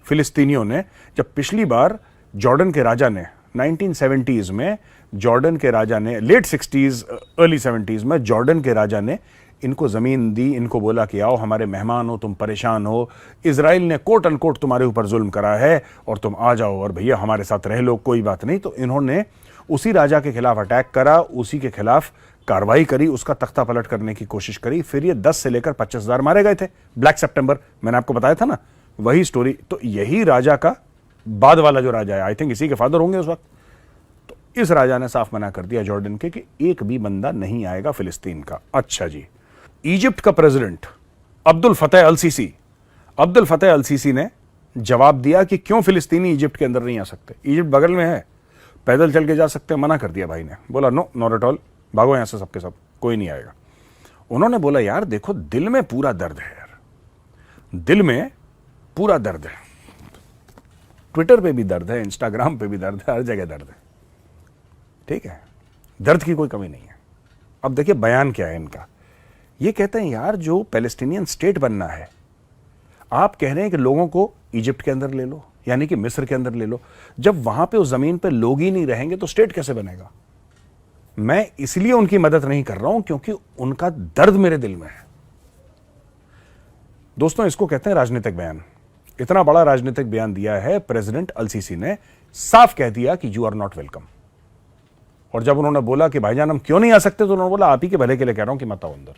फिलिस्तीनियों ने, जब पिछली बार जॉर्डन के राजा ने 1970s में, जॉर्डन के राजा ने लेट 60s अर्ली 70s में जॉर्डन के राजा ने इनको जमीन दी, इनको बोला कि आओ हमारे मेहमान हो, तुम परेशान हो, इजराइल ने कोट अनकोट तुम्हारे ऊपर जुल्म करा है और तुम आ जाओ और भैया हमारे साथ रह लो, कोई बात नहीं। तो इन्होंने उसी राजा के खिलाफ अटैक करा, उसी के खिलाफ कार्रवाई करी, उसका तख्ता पलट करने की कोशिश करी। फिर ये 10 से लेकर 25,000 मारे गए थे। ब्लैक सितंबर मैंने आपको बताया था ना, वही स्टोरी। तो यही राजा का बाद वाला जो राजा है, आई थिंक इसी के फादर होंगे उस वक्त, तो इस राजा ने साफ मना कर दिया जॉर्डन के कि एक भी बंदा नहीं आएगा फिलिस्तीन का। अच्छा जी, इजिप्ट का प्रेसिडेंट अब्दुल फतेह अल सीसी, अब्दुल फतेह अल सीसी ने जवाब दिया कि क्यों फिलिस्तीनी इजिप्ट के अंदर नहीं आ सकते, इजिप्ट बगल में है, पैदल चल के जा सकते हैं। मना कर दिया भाई ने, बोला नो, नॉट एट ऑल, भागो यहां से सबके सब, कोई नहीं आएगा। उन्होंने बोला यार देखो, दिल में पूरा दर्द है यार, दिल में पूरा दर्द है, ट्विटर पे भी दर्द है, इंस्टाग्राम पे भी दर्द है, हर जगह दर्द है, ठीक है, दर्द की कोई कमी नहीं है। अब देखिए बयान क्या है इनका। ये कहते हैं यार जो पैलेस्टीनियन स्टेट बनना है, आप कह रहे हैं कि लोगों को इजिप्ट के अंदर ले लो, यानी कि मिस्र के अंदर ले लो। जब वहां पे उस जमीन पे लोग ही नहीं रहेंगे तो स्टेट कैसे बनेगा? मैं इसलिए उनकी मदद नहीं कर रहा हूं क्योंकि उनका दर्द मेरे दिल में है। दोस्तों, इसको कहते हैं राजनीतिक बयान। इतना बड़ा राजनीतिक बयान दिया है प्रेसिडेंट अल सीसी ने, साफ कह दिया कि यू आर नॉट वेलकम। और जब उन्होंने बोला कि भाईजान हम क्यों नहीं आ सकते, तो उन्होंने बोला आप ही के भले के लिए कह रहा हूं कि मत आओ अंदर,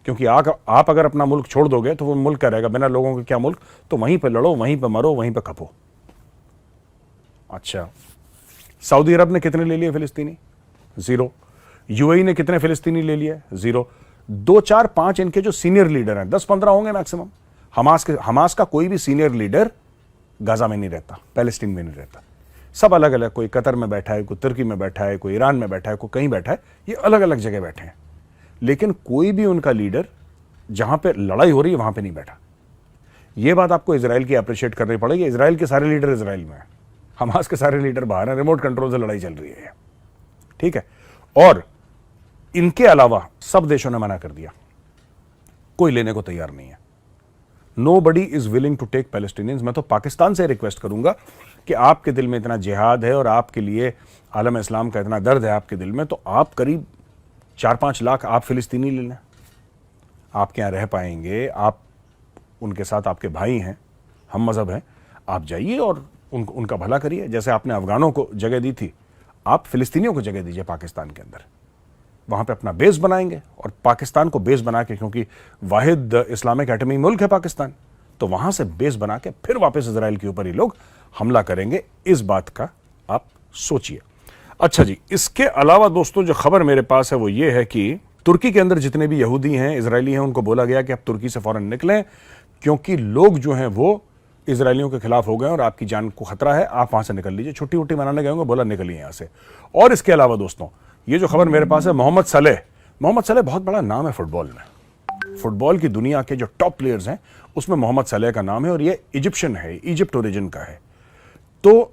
क्योंकि आप अगर अपना मुल्क छोड़ दोगे तो वो मुल्क क्या रहेगा, बिना लोगों के क्या मुल्क, तो वहीं पे लड़ो, वहीं पे मरो, वहीं पे खपो। अच्छा, सऊदी अरब ने कितने ले लिए फिलिस्तीनी? 0। यूएई ने कितने फिलिस्तीनी ले लिए? 0। 2, 4, 5 इनके जो सीनियर लीडर हैं, 10-15 होंगे मैक्सिमम। हमास का कोई भी सीनियर लीडर गाजा में नहीं रहता, पैलेस्टीन में नहीं रहता। सब अलग अलग, कोई कतर में बैठा है, कोई तुर्की में बैठा है, कोई ईरान में बैठा है, कोई कहीं बैठा है, ये अलग अलग जगह बैठे हैं। लेकिन कोई भी उनका लीडर जहां पे लड़ाई हो रही है वहां पे नहीं बैठा। यह बात आपको इजराइल की अप्रिशिएट करनी पड़ेगी। इजराइल के सारे लीडर इजराइल में है, हमास के सारे लीडर बाहर हैं, रिमोट कंट्रोल से लड़ाई चल रही है, ठीक है। और इनके अलावा सब देशों ने मना कर दिया, कोई लेने को तैयार नहीं है। Nobody is willing to take Palestinians। मैं तो पाकिस्तान से रिक्वेस्ट करूंगा कि आपके दिल में इतना जिहाद है और आपके लिए आलम इस्लाम का इतना दर्द है आपके दिल में, तो आप करीब 4-5 लाख आप फिलिस्तीनी ले लें, आपके यहाँ रह पाएंगे, आप उनके साथ, आपके भाई हैं, हम मजहब हैं, आप जाइए और उनका भला करिए। जैसे आपने अफगानों को जगह दी थी, आप फिलिस्तीनियों को जगह दीजिए पाकिस्तान के अंदर, वहां पे अपना बेस बनाएंगे। और पाकिस्तान को बेस बना के, क्योंकि वाहिद इस्लामिक एटमी मुल्क है पाकिस्तान, तो वहां से बेस बना के फिर वापस इजराइल के ऊपर ही लोग हमला करेंगे। इस बात का आप सोचिए। अच्छा जी, इसके अलावा दोस्तों जो खबर मेरे पास है वो ये है कि तुर्की के अंदर जितने भी यहूदी हैं, इजरायली हैं, उनको बोला गया कि आप तुर्की से फौरन निकलें, क्योंकि लोग जो हैं वो इजरायलियों के खिलाफ हो गए और आपकी जान को खतरा है, आप वहां से निकल लीजिए। छुट्टी वुट्टी मनाने गए होंगे, बोला निकलिए यहां से। और इसके अलावा दोस्तों ये जो खबर मेरे पास है, मोहम्मद सलेह बहुत बड़ा नाम है फुटबॉल में। फुटबॉल की दुनिया के जो टॉप प्लेयर्स हैं उसमें मोहम्मद सलेह का नाम है और ये इजिप्शियन है, इजिप्ट ओरिजिन का है। तो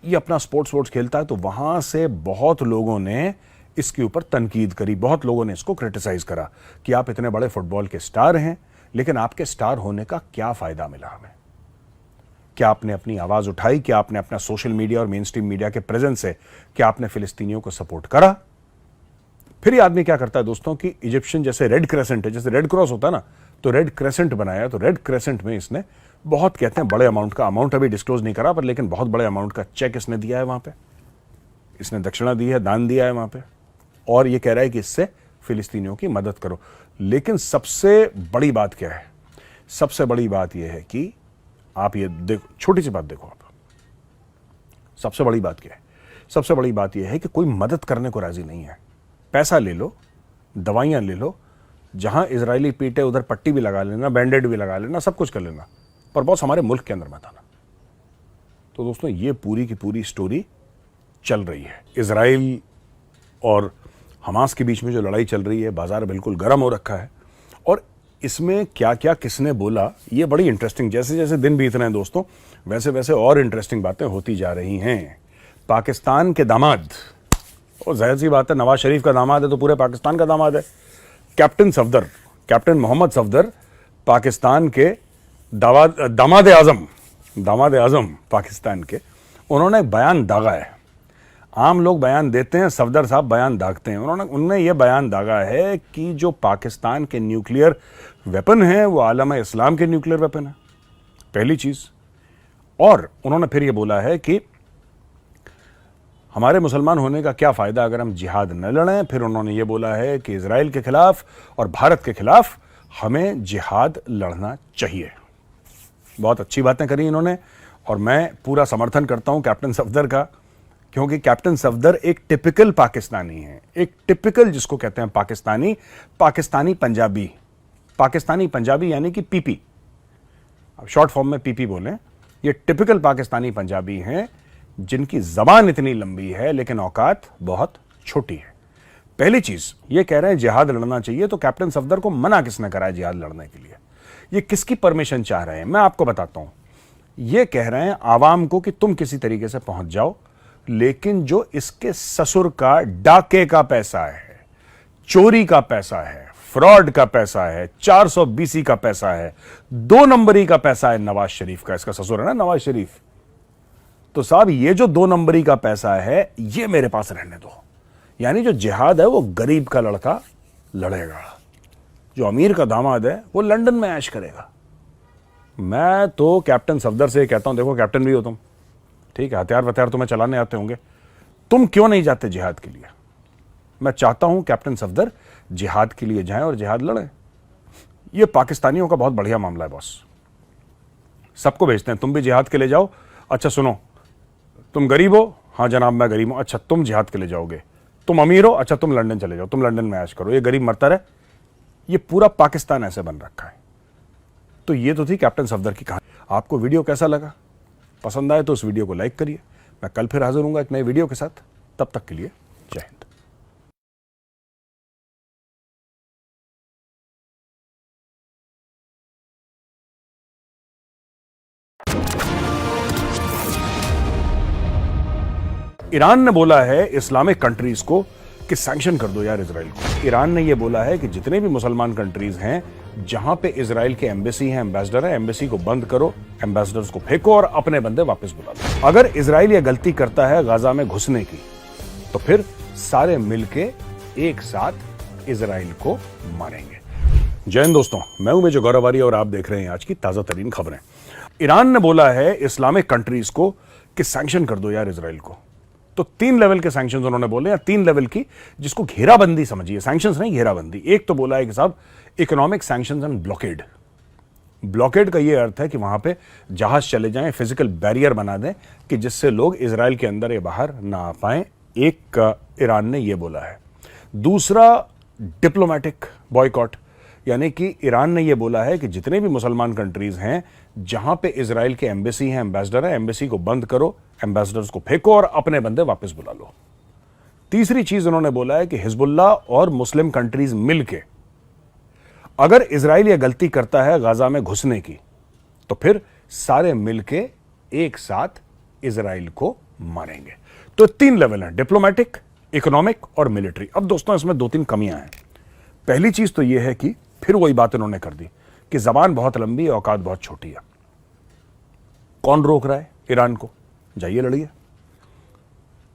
ये अपना स्पोर्ट्स खेलता है, तो वहां से बहुत लोगों ने इसके ऊपर तनकीद करी, बहुत लोगों ने इसको क्रिटिसाइज करा कि आप इतने बड़े फुटबॉल के स्टार हैं, लेकिन आपके स्टार होने का क्या फायदा मिला हमें? क्या आपने अपनी आवाज उठाई? क्या आपने अपना सोशल मीडिया और मेन स्ट्रीम मीडिया के प्रेजेंस से क्या आपने फिलिस्तीनियों को सपोर्ट करा? फिर ये आदमी क्या करता है दोस्तों कि इजिप्शियन जैसे रेड क्रेसेंट है, जैसे रेड क्रॉस होता है ना, तो रेड क्रेसेंट बनाया। तो रेड क्रेसेंट में इसने बहुत, कहते हैं बड़े अमाउंट का, अमाउंट अभी डिस्क्लोज नहीं करा पर लेकिन बहुत बड़े अमाउंट का चेक इसने दिया है वहां पे, इसने दक्षिणा दी है, दान दिया है वहां पे, और ये कह रहा है कि इससे फिलिस्तीनियों की मदद करो। लेकिन सबसे बड़ी बात क्या है? सबसे बड़ी बात यह है कि आप ये देखो, छोटी सी बात देखो आप, सबसे बड़ी बात क्या है? सबसे बड़ी बात यह है कि कोई मदद करने को राजी नहीं है। पैसा ले लो, दवाइयां ले लो, जहां इजरायली पीटे उधर पट्टी भी लगा लेना, बैंडेड भी लगा लेना, सब कुछ कर लेना, पर बॉस हमारे मुल्क के अंदर मत आना। तो दोस्तों ये पूरी की पूरी स्टोरी चल रही है। इजराइल और हमास के बीच में जो लड़ाई चल रही है, बाजार बिल्कुल गर्म हो रखा है। और इसमें क्या क्या किसने बोला, ये बड़ी इंटरेस्टिंग, जैसे जैसे दिन बीत रहे हैं दोस्तों वैसे वैसे और इंटरेस्टिंग बातें होती जा रही हैं। पाकिस्तान के दामाद, और जाहिर सी बात है नवाज शरीफ का दामाद है तो पूरे पाकिस्तान का दामाद है। कैप्टन सफदर, कैप्टन मोहम्मद सफदर पाकिस्तान के दामाद आजम पाकिस्तान के, उन्होंने एक बयान दागा है। आम लोग बयान देते हैं, सफदर साहब बयान दागते हैं। उन्होंने ये बयान दागा है कि जो पाकिस्तान के न्यूक्लियर वेपन है वो आलम इस्लाम के न्यूक्लियर वेपन है, पहली चीज। और उन्होंने फिर ये बोला है कि हमारे मुसलमान होने का क्या फायदा अगर हम जिहाद न लड़ें। फिर उन्होंने ये बोला है कि इजराइल के खिलाफ और भारत के खिलाफ हमें जिहाद लड़ना चाहिए। बहुत अच्छी बातें करी इन्होंने और मैं पूरा समर्थन करता हूं कैप्टन सफदर का, क्योंकि कैप्टन सफदर एक टिपिकल पाकिस्तानी है, एक टिपिकल जिसको कहते हैं पाकिस्तानी पंजाबी यानी कि पीपी, अब शॉर्ट फॉर्म में पीपी बोलें। ये टिपिकल पाकिस्तानी पंजाबी हैं जिनकी जबान इतनी लंबी है लेकिन औकात बहुत छोटी है। पहली चीज ये कह रहे हैं जिहाद लड़ना चाहिए, तो कैप्टन सफदर को मना किसने करा है जिहाद लड़ने के लिए? ये किसकी परमिशन चाह रहे हैं? मैं आपको बताता हूं। ये कह रहे हैं आवाम को कि तुम किसी तरीके से पहुंच जाओ, लेकिन जो इसके ससुर का डाके का पैसा है, चोरी का पैसा है, फ्रॉड का पैसा है, 420 का पैसा है, 2 नंबरी का पैसा है नवाज शरीफ का, इसका ससुर है ना नवाज शरीफ, तो साहब ये जो 2 नंबरी का पैसा है ये मेरे पास रहने दो। यानी जो जिहाद है वो गरीब का लड़का लड़ेगा, जो अमीर का दामाद है वो लंदन में ऐश करेगा। मैं तो कैप्टन सफदर से कहता हूं, देखो कैप्टन भी हो तुम, ठीक है, हथियार वथियार तुम्हें चलाने आते होंगे, तुम क्यों नहीं जाते जिहाद के लिए? मैं चाहता हूं कैप्टन सफदर जिहाद के लिए जाएं और जिहाद लड़ें। ये पाकिस्तानियों का बहुत बढ़िया मामला है बॉस, सबको भेजते हैं तुम भी जिहाद के लिए जाओ। अच्छा सुनो, तुम गरीब हो? हाँ जनाब मैं गरीब हूं। अच्छा तुम जिहाद के लिए जाओगे। तुम अमीर हो? अच्छा तुम लंदन चले जाओ, तुम लंदन में ऐश करो, ये गरीब मरता रहे। ये पूरा पाकिस्तान ऐसे बन रखा है। तो ये तो थी कैप्टन सफदर की कहानी। आपको वीडियो कैसा लगा? पसंद आए तो उस वीडियो को लाइक करिए। मैं कल फिर हाजिर हूंगा एक नए वीडियो के साथ, तब तक के लिए जय हिंद। ईरान ने बोला है इस्लामिक कंट्रीज को कि सैंक्शन कर दो यार इजराइल को। ईरान ने यह बोला है कि जितने भी मुसलमान कंट्रीज हैं जहां पे इजराइल के एम्बेसी है, एम्बेसडर है, एम्बेसी को बंद करो, एम्बेसडर्स को फेंको और अपने बंदे वापस बुला लो। अगर इजराइल यह गलती करता है गाजा में घुसने की, तो फिर सारे मिलके एक साथ इजराइल को मारेंगे। जय हिंद दोस्तों, मैं हूं मेजर गौरवारी और आप देख रहे हैं आज की ताजा तरीन खबरें। ईरान ने बोला है इस्लामिक कंट्रीज को कि सैंक्शन कर दो यार इजराइल को। तो 3 लेवल के सैंक्शंस उन्होंने बोले, या 3 लेवल की, जिसको घेराबंदी समझिए, सैंक्शंस नहीं घेराबंदी। एक तो बोला है कि साहब economic sanctions and blockade. Blockade का ये अर्थ है कि वहां पे जहाज चले जाएं, फिजिकल बैरियर बना दें कि जिससे लोग इजराइल के अंदर या बाहर ना आ पाए। एक ईरान ने यह बोला है। दूसरा डिप्लोमेटिक बॉयकॉट, यानी कि ईरान ने यह बोला है कि जितने भी मुसलमान कंट्रीज हैं जहां पे इजराइल के एम्बेसी है, एम्बेसडर है, एम्बेसी को बंद करो, एम्बेसडर्स को फेंको और अपने बंदे वापस बुला लो। तीसरी चीज उन्होंने बोला है कि हिजबुल्लाह और मुस्लिम कंट्रीज मिलके अगर इजराइल यह गलती करता है गाजा में घुसने की, तो फिर सारे मिलके एक साथ इजराइल को मारेंगे। तो 3 लेवल हैं, डिप्लोमेटिक, इकोनॉमिक और मिलिट्री। अब दोस्तों इसमें 2-3 कमियां हैं। पहली चीज तो यह है कि फिर वही बात उन्होंने कर दी कि जबान बहुत लंबी है, औकात बहुत छोटी है। कौन रोक रहा है ईरान को? जाइए लड़िए,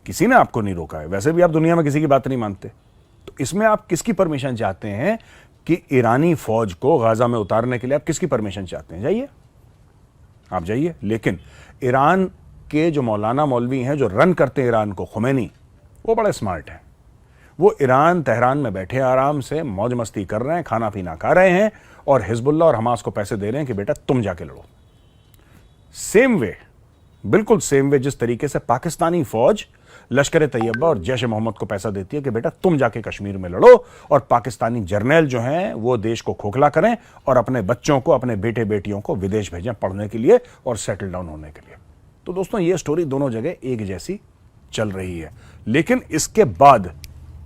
किसी ने आपको नहीं रोका है। वैसे भी आप दुनिया में किसी की बात नहीं मानते, तो इसमें आप किसकी परमिशन चाहते हैं कि ईरानी फौज को गाजा में उतारने के लिए आप किसकी परमिशन चाहते हैं? जाइए, आप जाइए। लेकिन ईरान के जो मौलाना मौलवी हैं जो रन करते हैं ईरान को, खुमैनी, वो बड़े स्मार्ट हैं। वो ईरान तेहरान में बैठे आराम से मौज मस्ती कर रहे हैं, खाना पीना खा रहे हैं और हिजबुल्लाह और हमास को पैसे दे रहे हैं कि बेटा तुम जाके लड़ो। सेम वे, बिल्कुल सेम वे जिस तरीके से पाकिस्तानी फौज लश्कर तैयबा और जैश मोहम्मद को पैसा देती है कि बेटा तुम जाके कश्मीर में लड़ो और पाकिस्तानी जर्नैल जो हैं वो देश को खोखला करें और अपने बच्चों को, अपने बेटे बेटियों को विदेश भेजें पढ़ने के लिए और सेटल डाउन होने के लिए। तो दोस्तों ये स्टोरी दोनों जगह एक जैसी चल रही है। लेकिन इसके बाद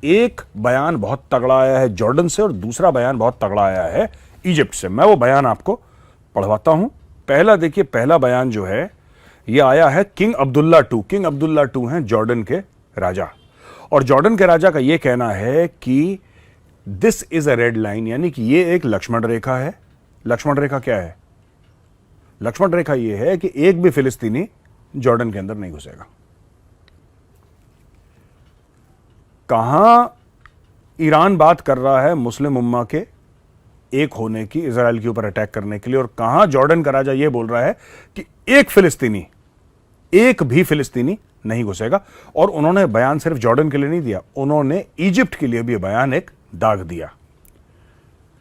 एक बयान बहुत तगड़ा आया है जॉर्डन से और दूसरा बयान बहुत तगड़ा आया है इजिप्ट से। मैं वो बयान आपको पढ़वाता हूं। पहला देखिए, पहला बयान जो है ये आया है King Abdullah two. King Abdullah two हैं जॉर्डन के राजा, और जॉर्डन के राजा का ये कहना है कि this is a red line, यानी कि ये एक लक्ष्मण रेखा है। लक्ष्मण रेखा क्या है? लक्ष्मण रेखा ये है कि एक भी फिलिस्तीनी जॉर्डन के अंदर नहीं घुसेगा। कहां ईरान बात कर रहा है मुस्लिम उम्मा के एक होने की, इजराइल के ऊपर अटैक करने के लिए, और कहां जॉर्डन का राजा यह बोल रहा है कि एक भी फिलिस्तीनी नहीं घुसेगा। और उन्होंने बयान सिर्फ जॉर्डन के लिए नहीं दिया, उन्होंने इजिप्ट के लिए भी बयान एक दाग दिया।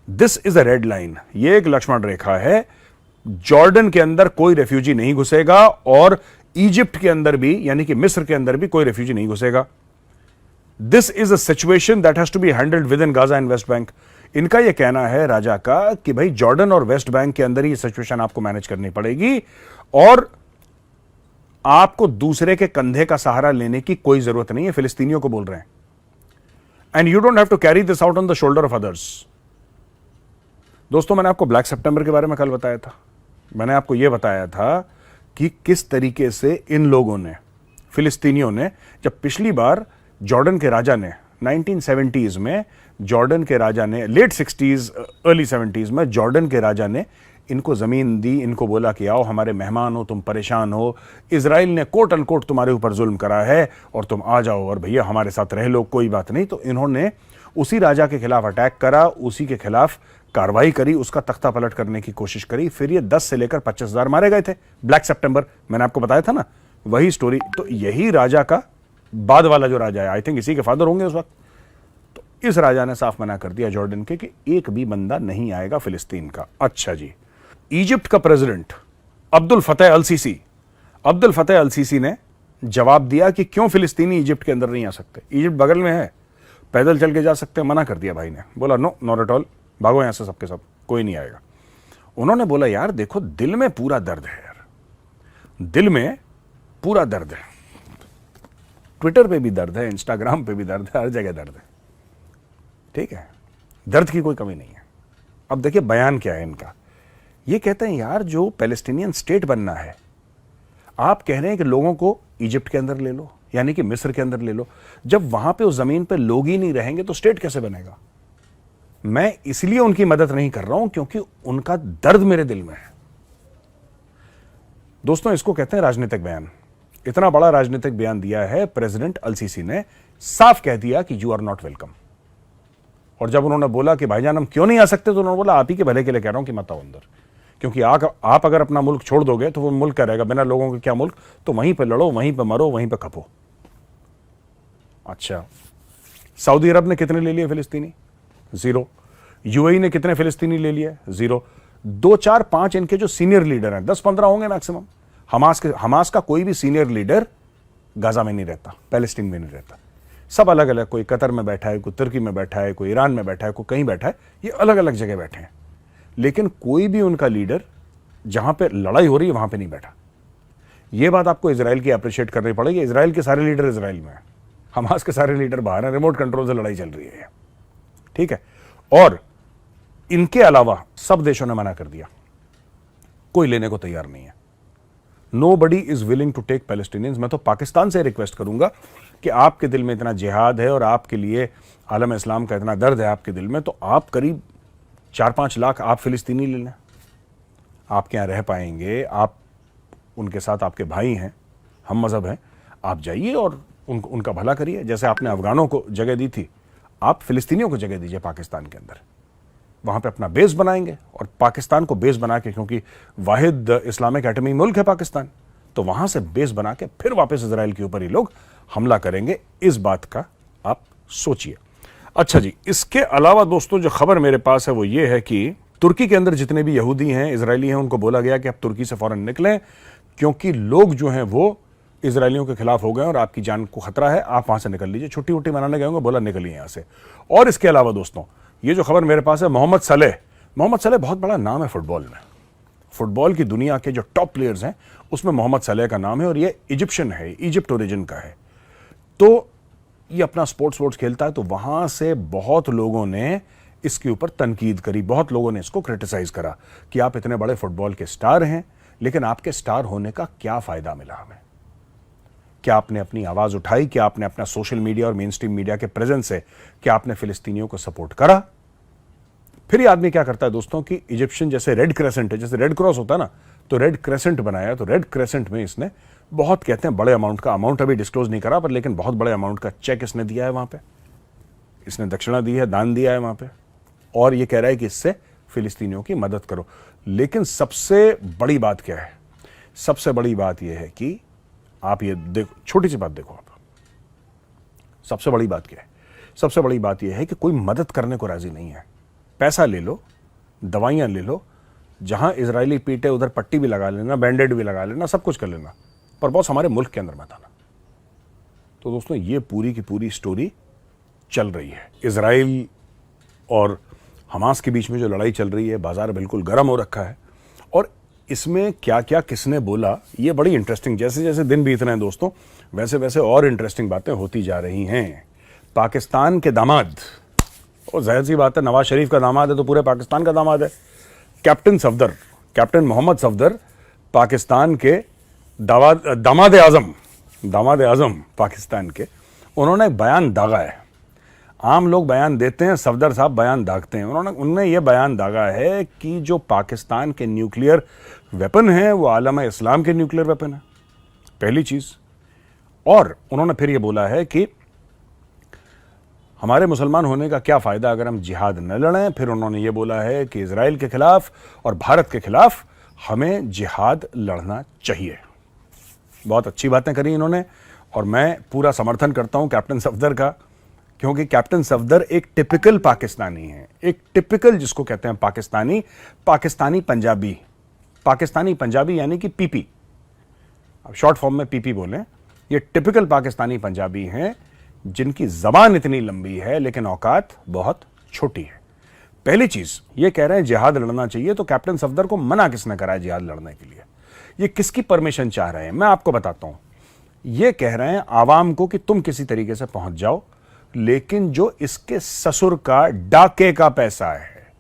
This is a red line, यह एक लक्ष्मण रेखा है। जॉर्डन के अंदर कोई रेफ्यूजी नहीं घुसेगा और इजिप्ट के अंदर भी, यानी कि मिस्र के अंदर भी कोई रेफ्यूजी नहीं घुसेगा। This is a situation that has to be handled with in Gaza and West Bank. इनका यह कहना है राजा का कि भाई जॉर्डन और वेस्ट बैंक के अंदर ही सिचुएशन आपको मैनेज करनी पड़ेगी और आपको दूसरे के कंधे का सहारा लेने की कोई जरूरत नहीं है। फिलिस्तीनियों को बोल रहे हैं, and you don't have to carry this out on the shoulder of others. दोस्तों मैंने आपको ब्लैक सितंबर के बारे में कल बताया था। मैंने आपको यह बताया था कि किस तरीके से इन लोगों ने, फिलिस्तीनियों ने, जब पिछली बार जॉर्डन के राजा ने 1970s में, जॉर्डन के राजा ने लेट 60s अर्ली 70s में जॉर्डन के राजा ने इनको जमीन दी, इनको बोला कि आओ हमारे मेहमान हो, तुम परेशान हो, इजराइल ने कोट अनकोट तुम्हारे ऊपर जुल्म करा है और तुम आ जाओ और भैया हमारे साथ रह लो, कोई बात नहीं। तो इन्होंने उसी राजा के खिलाफ अटैक करा, उसी के खिलाफ कार्रवाई करी, उसका तख्ता पलट करने की कोशिश करी। फिर ये 10 से लेकर 25,000 मारे गए थे। ब्लैक सितंबर मैंने आपको बताया था ना, वही स्टोरी। तो यही राजा का बाद वाला जो राजा है, आई थिंक इसी के फादर होंगे उस वक्त, तो इस राजा ने साफ मना कर दिया जॉर्डन के कि एक भी बंदा नहीं आएगा फिलिस्तीन का। अच्छा जी, इजिप्ट का प्रेसिडेंट अब्दुल फतेह अल सीसी, अब्दुल फतेह अल सीसी ने जवाब दिया कि क्यों फिलिस्तीनी इजिप्ट के अंदर नहीं आ सकते, इजिप्ट बगल में है, पैदल चल के जा सकते हैं। मना कर दिया भाई ने, बोला नो, नॉट एट ऑल, भागो यहां से सबके सब, कोई नहीं आएगा। उन्होंने बोला यार देखो दिल में पूरा दर्द है यार, दिल में पूरा दर्द है, ट्विटर पे भी दर्द है, इंस्टाग्राम पे भी दर्द है, हर जगह दर्द है, ठीक है, दर्द की कोई कमी नहीं है। अब देखिए बयान क्या है इनका, ये कहते हैं यार जो पैलेस्टीनियन स्टेट बनना है, आप कह रहे हैं कि लोगों को इजिप्ट के अंदर ले लो, यानी कि मिस्र के अंदर ले लो। जब वहां पे उस जमीन पे लोग ही नहीं रहेंगे तो स्टेट कैसे बनेगा? मैं इसलिए उनकी मदद नहीं कर रहा हूं क्योंकि उनका दर्द मेरे दिल में है। दोस्तों इसको कहते हैं राजनीतिक बयान। इतना बड़ा राजनीतिक बयान दिया है प्रेसिडेंट अल सीसी ने, साफ कह दिया कि यू आर नॉट वेलकम। और जब उन्होंने बोला कि भाईजान हम क्यों नहीं आ सकते, तो उन्होंने बोला आप ही के भले के लिए कह रहा हूं कि मत आओ अंदर, क्योंकि आप अगर अपना मुल्क छोड़ दोगे तो वो मुल्क क्या रहेगा, बिना लोगों के क्या मुल्क, तो वहीं पे लड़ो, वहीं पे मरो, वहीं पे खपो। अच्छा, सऊदी अरब ने कितने ले लिए फिलिस्तीनी? 0। यूएई ने कितने फिलिस्तीनी ले लिए? 0। 2, 4, 5 इनके जो सीनियर लीडर हैं, 10-15 होंगे मैक्सिमम। हमास का कोई भी सीनियर लीडर गाजा में नहीं रहता, पैलेस्टीन में नहीं रहता, सब अलग अलग, कोई कतर में बैठा है, कोई तुर्की में बैठा है, कोई ईरान में बैठा है, कोई कहीं बैठा है, ये अलग अलग जगह बैठे हैं। लेकिन कोई भी उनका लीडर जहां पे लड़ाई हो रही है वहां पे नहीं बैठा। ये बात आपको इजराइल की अप्रिशिएट करनी पड़ेगी। इजराइल के सारे लीडर इजराइल में है, हमास के सारे लीडर बाहर हैं, रिमोट कंट्रोल से लड़ाई चल रही है, ठीक है। और इनके अलावा सब देशों ने मना कर दिया, कोई लेने को तैयार नहीं है। Nobody is willing to take Palestinians। मैं तो पाकिस्तान से रिक्वेस्ट करूंगा कि आपके दिल में इतना जिहाद है और आपके लिए आलम इस्लाम का इतना दर्द है आपके दिल में, तो आप करीब 4-5 लाख आप फिलिस्तीनी ले लें, आपके यहाँ रह पाएंगे, आप उनके साथ, आपके भाई हैं, हम मजहब हैं, आप जाइए और उनका भला करिए। जैसे आपने अफगानों को जगह दी थी, आप फिलिस्तीनियों को जगह दीजिए पाकिस्तान के अंदर, वहां पे अपना बेस बनाएंगे। और पाकिस्तान को बेस बना के, क्योंकि वाहिद इस्लामिक एटमी मुल्क है पाकिस्तान, तो वहां से बेस बना के फिर वापस इजराइल के ऊपर ही लोग हमला करेंगे। इस बात का आप सोचिए। अच्छा जी, इसके अलावा दोस्तों जो खबर मेरे पास है वो ये है कि तुर्की के अंदर जितने भी यहूदी हैं, इजरायली हैं, उनको बोला गया कि आप तुर्की से फौरन निकलें, क्योंकि लोग जो हैं वो इजरायलियों के खिलाफ हो गए और आपकी जान को खतरा है, आप वहां से निकल लीजिए। छुट्टी वुट्टी मनाने गए होंगे, बोला निकलिए यहां से। और इसके अलावा दोस्तों, ये जो खबर मेरे पास है, मोहम्मद सलेह बहुत बड़ा नाम है फुटबॉल में। फुटबॉल की दुनिया के जो टॉप प्लेयर्स हैं उसमें मोहम्मद सलेह का नाम है और ये इजिप्शियन है, इजिप्ट ओरिजिन का है। तो ये अपना स्पोर्ट्स खेलता है, तो वहां से बहुत लोगों ने इसके ऊपर तनकीद करी, बहुत लोगों ने इसको क्रिटिसाइज करा कि आप इतने बड़े फुटबॉल के स्टार हैं, लेकिन आपके स्टार होने का क्या फायदा मिला हमें? क्या आपने अपनी आवाज उठाई? क्या आपने अपना सोशल मीडिया और मेन स्ट्रीम मीडिया के प्रेजेंस से क्या आपने फिलिस्तीनियों को सपोर्ट करा? फिर ये आदमी क्या करता है दोस्तों कि इजिप्शियन जैसे रेड क्रेसेंट है, जैसे रेड क्रॉस होता है ना, तो रेड क्रेसेंट बनाया। तो रेड क्रेसेंट में इसने बहुत, कहते हैं बड़े अमाउंट अभी डिस्क्लोज नहीं करा, पर लेकिन बहुत बड़े अमाउंट का चेक इसने दिया है वहां पे, इसने दक्षिणा दी है, दान दिया है वहां पे, और ये कह रहा है कि इससे फिलिस्तीनियों की मदद करो। लेकिन सबसे बड़ी बात क्या है? सबसे बड़ी बात यह है कि आप ये देखो, छोटी सी बात देखो आप, सबसे बड़ी बात क्या है? सबसे बड़ी बात यह है कि कोई मदद करने को राजी नहीं है। पैसा ले लो, दवाइयां ले लो, जहां इजरायली पीटे उधर पट्टी भी लगा लेना, बैंडेड भी लगा लेना, सब कुछ कर लेना, पर बॉस हमारे मुल्क के अंदर मत आना। तो दोस्तों, ये पूरी की पूरी स्टोरी चल रही है। इजराइल और हमास के बीच में जो लड़ाई चल रही है, बाजार बिल्कुल गर्म हो रखा है। और इसमें क्या क्या किसने बोला, ये बड़ी इंटरेस्टिंग, जैसे जैसे दिन बीत रहे हैं दोस्तों, वैसे वैसे और इंटरेस्टिंग बातें होती जा रही हैं। पाकिस्तान के दामाद, और जाहिर सी बात है नवाज शरीफ का दामाद है तो पूरे पाकिस्तान का दामाद है, कैप्टन मोहम्मद सफदर, पाकिस्तान के दामाद आजम पाकिस्तान के, उन्होंने एक बयान दागा है। आम लोग बयान देते हैं, सफदर साहब बयान दागते हैं। उन्होंने ये बयान दागा है कि जो पाकिस्तान के न्यूक्लियर वेपन है वो आलम इस्लाम के न्यूक्लियर वेपन है, पहली चीज। और उन्होंने फिर ये बोला है कि हमारे मुसलमान होने का क्या फायदा अगर हम जिहाद न लड़ें। फिर उन्होंने ये बोला है कि इजराइल के खिलाफ और भारत के खिलाफ हमें जिहाद लड़ना चाहिए। बहुत अच्छी बातें करी इन्होंने, और मैं पूरा समर्थन करता हूं कैप्टन सफदर का, क्योंकि कैप्टन सफदर एक टिपिकल पाकिस्तानी है, एक टिपिकल जिसको कहते हैं पाकिस्तानी पंजाबी यानी कि पीपी, अब शॉर्ट फॉर्म में पीपी बोलें। ये टिपिकल पाकिस्तानी पंजाबी हैं जिनकी जबान इतनी लंबी है लेकिन औकात बहुत छोटी है। पहली चीज ये कह रहे हैं जिहाद लड़ना चाहिए, तो कैप्टन सफदर को मना किसने करा है जिहाद लड़ने के लिए? ये किसकी परमिशन चाह रहे हैं? मैं आपको बताता हूं। ये कह रहे हैं आवाम को कि तुम किसी तरीके से पहुंच जाओ, लेकिन जो इसके ससुर का डाके का पैसा है,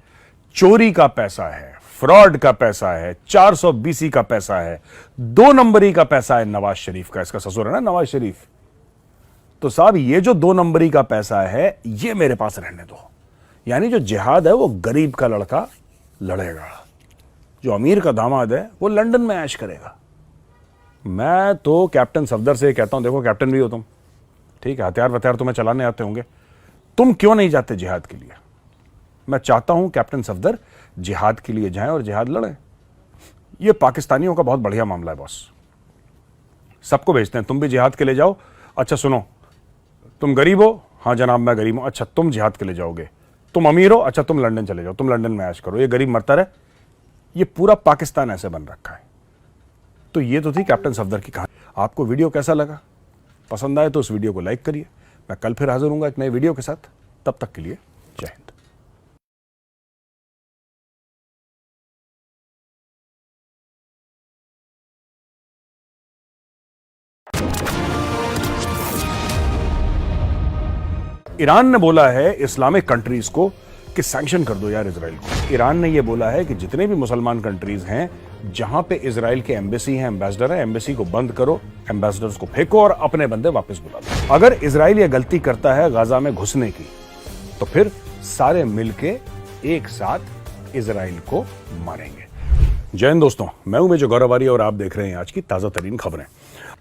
चोरी का पैसा है, फ्रॉड का पैसा है, 420 का पैसा है, 2 नंबरी का पैसा है नवाज शरीफ का, इसका ससुर है ना नवाज शरीफ, तो साहब ये जो 2 नंबरी का पैसा है ये मेरे पास रहने दो। यानी जो जिहाद है वो गरीब का लड़का लड़ेगा, जो अमीर का दामाद है वो लंदन में ऐश करेगा। मैं तो कैप्टन सफदर से कहता हूं, देखो कैप्टन भी हो तुम, ठीक है, हथियार तुम्हें चलाने आते होंगे, तुम क्यों नहीं जाते जिहाद के लिए? मैं चाहता हूं कैप्टन सफदर जिहाद के लिए जाएं और जिहाद लड़ें। ये पाकिस्तानियों का बहुत बढ़िया मामला है बॉस, सबको भेजते हैं, तुम भी जिहाद के लिए जाओ। अच्छा सुनो, तुम गरीब हो? हाँ जनाब मैं गरीब हूं। अच्छा तुम जिहाद के लिए जाओगे। तुम अमीर हो? अच्छा तुम लंदन चले जाओ, तुम लंदन में ऐश करो, ये गरीब मरता रहे। ये पूरा पाकिस्तान ऐसे बन रखा है। तो ये तो थी कैप्टन सफदर की कहानी। आपको वीडियो कैसा लगा? पसंद आए तो उस वीडियो को लाइक करिए। मैं कल फिर हाजिर हूंगा एक नए वीडियो के साथ, तब तक के लिए जय हिंद। ईरान ने बोला है इस्लामिक कंट्रीज को कि सैंक्शन कर दो यार इजराइल को। ईरान ने यह बोला है कि जितने भी मुसलमान कंट्रीज हैं जहां पे इजराइल के एम्बेसी है, एम्बेसडर है, एम्बेसी को बंद करो, एम्बेसडर्स को फेंको और अपने बंदे वापस बुला लो। अगर इजराइल ये गलती करता है गाजा में घुसने की, तो फिर सारे मिलके एक साथ इजराइल को मारेंगे। जय हिंद दोस्तों, मैं हूं मेजर गौरवारी और आप देख रहे हैं आज की ताजा तरीन खबरें।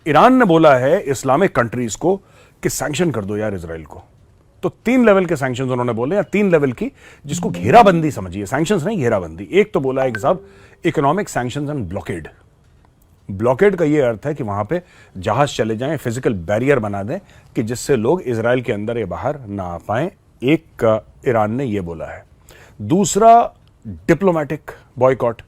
ईरान ने बोला है इस्लामिक कंट्रीज को कि सैंक्शन कर दो यार इजराइल को। तो 3 लेवल के सैंक्शंस उन्होंने बोले, या 3 लेवल की, जिसको घेराबंदी समझिए, सैंक्शंस नहीं घेराबंदी। एक तो बोला है कि साहब economic sanctions and blockade. Blockade का ये अर्थ है कि वहां पे जहाज चले जाएं, फिजिकल बैरियर बना दें कि जिससे लोग इजराइल के अंदर या बाहर ना आ पाए। एक ईरान ने ये बोला है। दूसरा डिप्लोमेटिक बॉयकॉट,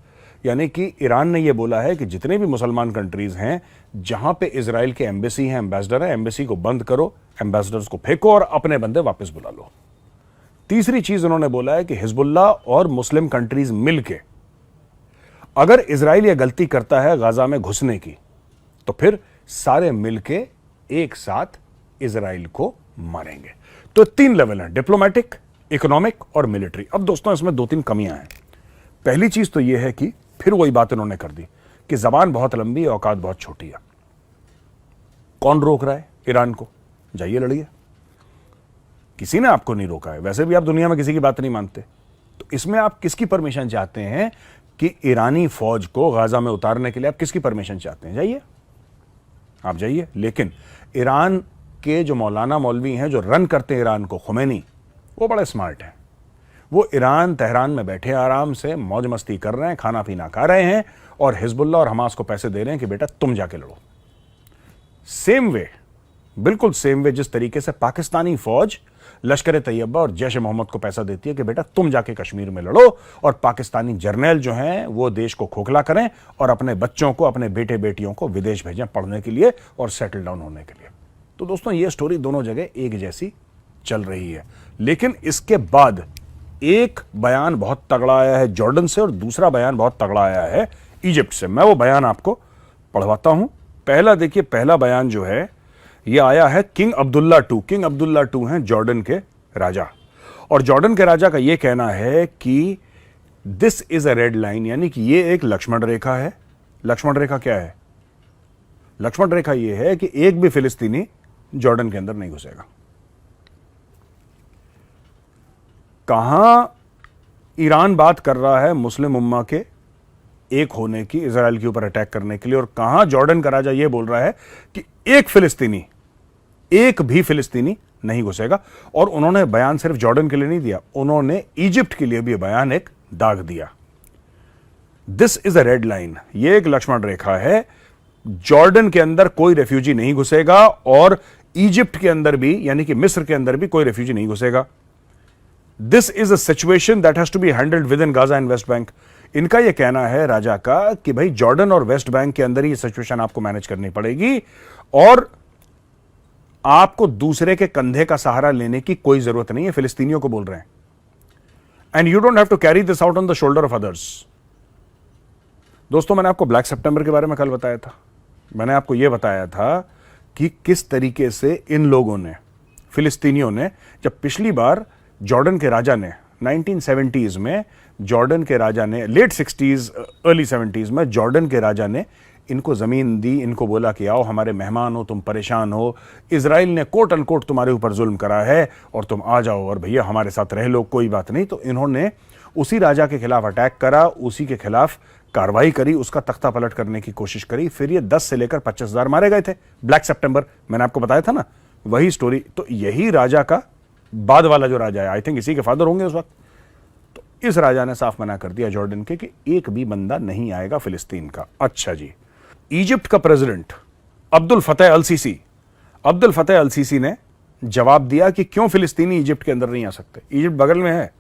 यानी कि ईरान ने यह बोला है कि जितने भी मुसलमान कंट्रीज हैं जहां पे इजराइल के एम्बेसी हैं, एम्बेसडर है, एम्बेसी को बंद करो, एम्बेसडर्स को फेंको और अपने बंदे वापस बुला लो। तीसरी चीज उन्होंने बोला है कि हिजबुल्लाह और मुस्लिम कंट्रीज मिलके अगर इजराइल यह गलती करता है गाजा में घुसने की, तो फिर सारे मिलके एक साथ इजराइल को मारेंगे। तो 3 लेवल हैं, डिप्लोमेटिक, इकोनॉमिक और मिलिट्री। अब दोस्तों इसमें 2-3 कमियां हैं। पहली चीज तो यह है कि फिर वही बात इन्होंने कर दी कि जबान बहुत लंबी है, औकात बहुत छोटी है। कौन रोक रहा है ईरान को? जाइए लड़िए, किसी ने आपको नहीं रोका है। वैसे भी आप दुनिया में किसी की बात नहीं मानते, तो इसमें आप किसकी परमिशन चाहते हैं कि ईरानी फौज को गाजा में उतारने के लिए आप किसकी परमिशन चाहते हैं? जाइए, आप जाइए। लेकिन ईरान के जो मौलाना मौलवी हैं जो रन करते हैं ईरान को, खुमैनी, वो बड़े स्मार्ट हैं। वो ईरान तेहरान में बैठे आराम से मौज मस्ती कर रहे हैं, खाना पीना खा रहे हैं और हिजबुल्लाह और हमास को पैसे दे रहे हैं कि बेटा तुम जाके लड़ो। सेम वे, बिल्कुल सेम वे जिस तरीके से पाकिस्तानी फौज लश्कर तैयबा और जैश मोहम्मद को पैसा देती है कि बेटा तुम जाके कश्मीर में लड़ो, और पाकिस्तानी जर्नैल जो हैं वो देश को खोखला करें और अपने बच्चों को, अपने बेटे बेटियों को विदेश भेजें पढ़ने के लिए और सेटल डाउन होने के लिए। तो दोस्तों ये स्टोरी दोनों जगह एक जैसी चल रही है। लेकिन इसके बाद एक बयान बहुत तगड़ा आया है जॉर्डन से और दूसरा बयान बहुत तगड़ा आया है इजिप्ट से। मैं वो बयान आपको पढ़वाता हूं। पहला देखिए, पहला बयान जो है ये आया है King Abdullah II। King Abdullah II हैं जॉर्डन के राजा, और जॉर्डन के राजा का यह कहना है कि this is a red line, यानी कि ये एक लक्ष्मण रेखा है। लक्ष्मण रेखा क्या है? लक्ष्मण रेखा यह है कि एक भी फिलिस्तीनी जॉर्डन के अंदर नहीं घुसेगा। कहां ईरान बात कर रहा है मुस्लिम उम्मा के एक होने की, इजराइल के ऊपर अटैक करने के लिए, और कहां जॉर्डन का राजा यह बोल रहा है कि एक भी फिलिस्तीनी नहीं घुसेगा। और उन्होंने बयान सिर्फ जॉर्डन के लिए नहीं दिया, उन्होंने इजिप्ट के लिए भी बयान एक दाग दिया। This is a red line, यह एक लक्ष्मण रेखा है। जॉर्डन के अंदर कोई रेफ्यूजी नहीं घुसेगा और इजिप्ट के अंदर भी, यानी कि मिस्र के अंदर भी कोई रेफ्यूजी नहीं घुसेगा। This is a situation that has to be handled with in Gaza and West Bank. इनका यह कहना है राजा का कि भाई जॉर्डन और वेस्ट बैंक के अंदर ही सिचुएशन आपको मैनेज करनी पड़ेगी और आपको दूसरे के कंधे का सहारा लेने की कोई जरूरत नहीं है। फिलिस्तीनियों को बोल रहे हैं, and you don't have to carry this out on the shoulder of others. दोस्तों मैंने आपको ब्लैक सितंबर के बारे में कल बताया था। मैंने आपको यह बताया था कि किस तरीके से इन लोगों ने, फिलिस्तीनियों ने, जब पिछली बार जॉर्डन के राजा ने 1970s में, जॉर्डन के राजा ने, लेट 60s अर्ली 70s में जॉर्डन के राजा ने इनको जमीन दी, इनको बोला कि आओ हमारे मेहमान हो, तुम परेशान हो, इजराइल ने कोट अनकोट तुम्हारे ऊपर जुल्म करा है और तुम आ जाओ और भैया हमारे साथ रह लो, कोई बात नहीं। तो इन्होंने उसी राजा के खिलाफ अटैक करा, उसी के खिलाफ कार्रवाई करी, उसका तख्ता पलट करने की कोशिश करी। फिर ये 10 से लेकर 25,000 मारे गए थे। ब्लैक सितंबर मैंने आपको बताया था ना, वही स्टोरी। तो यही राजा का बाद वाला जो राजा है, आई थिंक इसी के फादर होंगे उस वक्त, तो इस राजा ने साफ मना कर दिया जॉर्डन के कि एक भी बंदा नहीं आएगा फिलिस्तीन का। अच्छा जी, इजिप्ट का प्रेसिडेंट अब्दुल फतेह अल सीसी, अब्दुल फतेह अल सीसी ने जवाब दिया कि क्यों फिलिस्तीनी इजिप्ट के अंदर नहीं आ सकते, इजिप्ट बगल में है,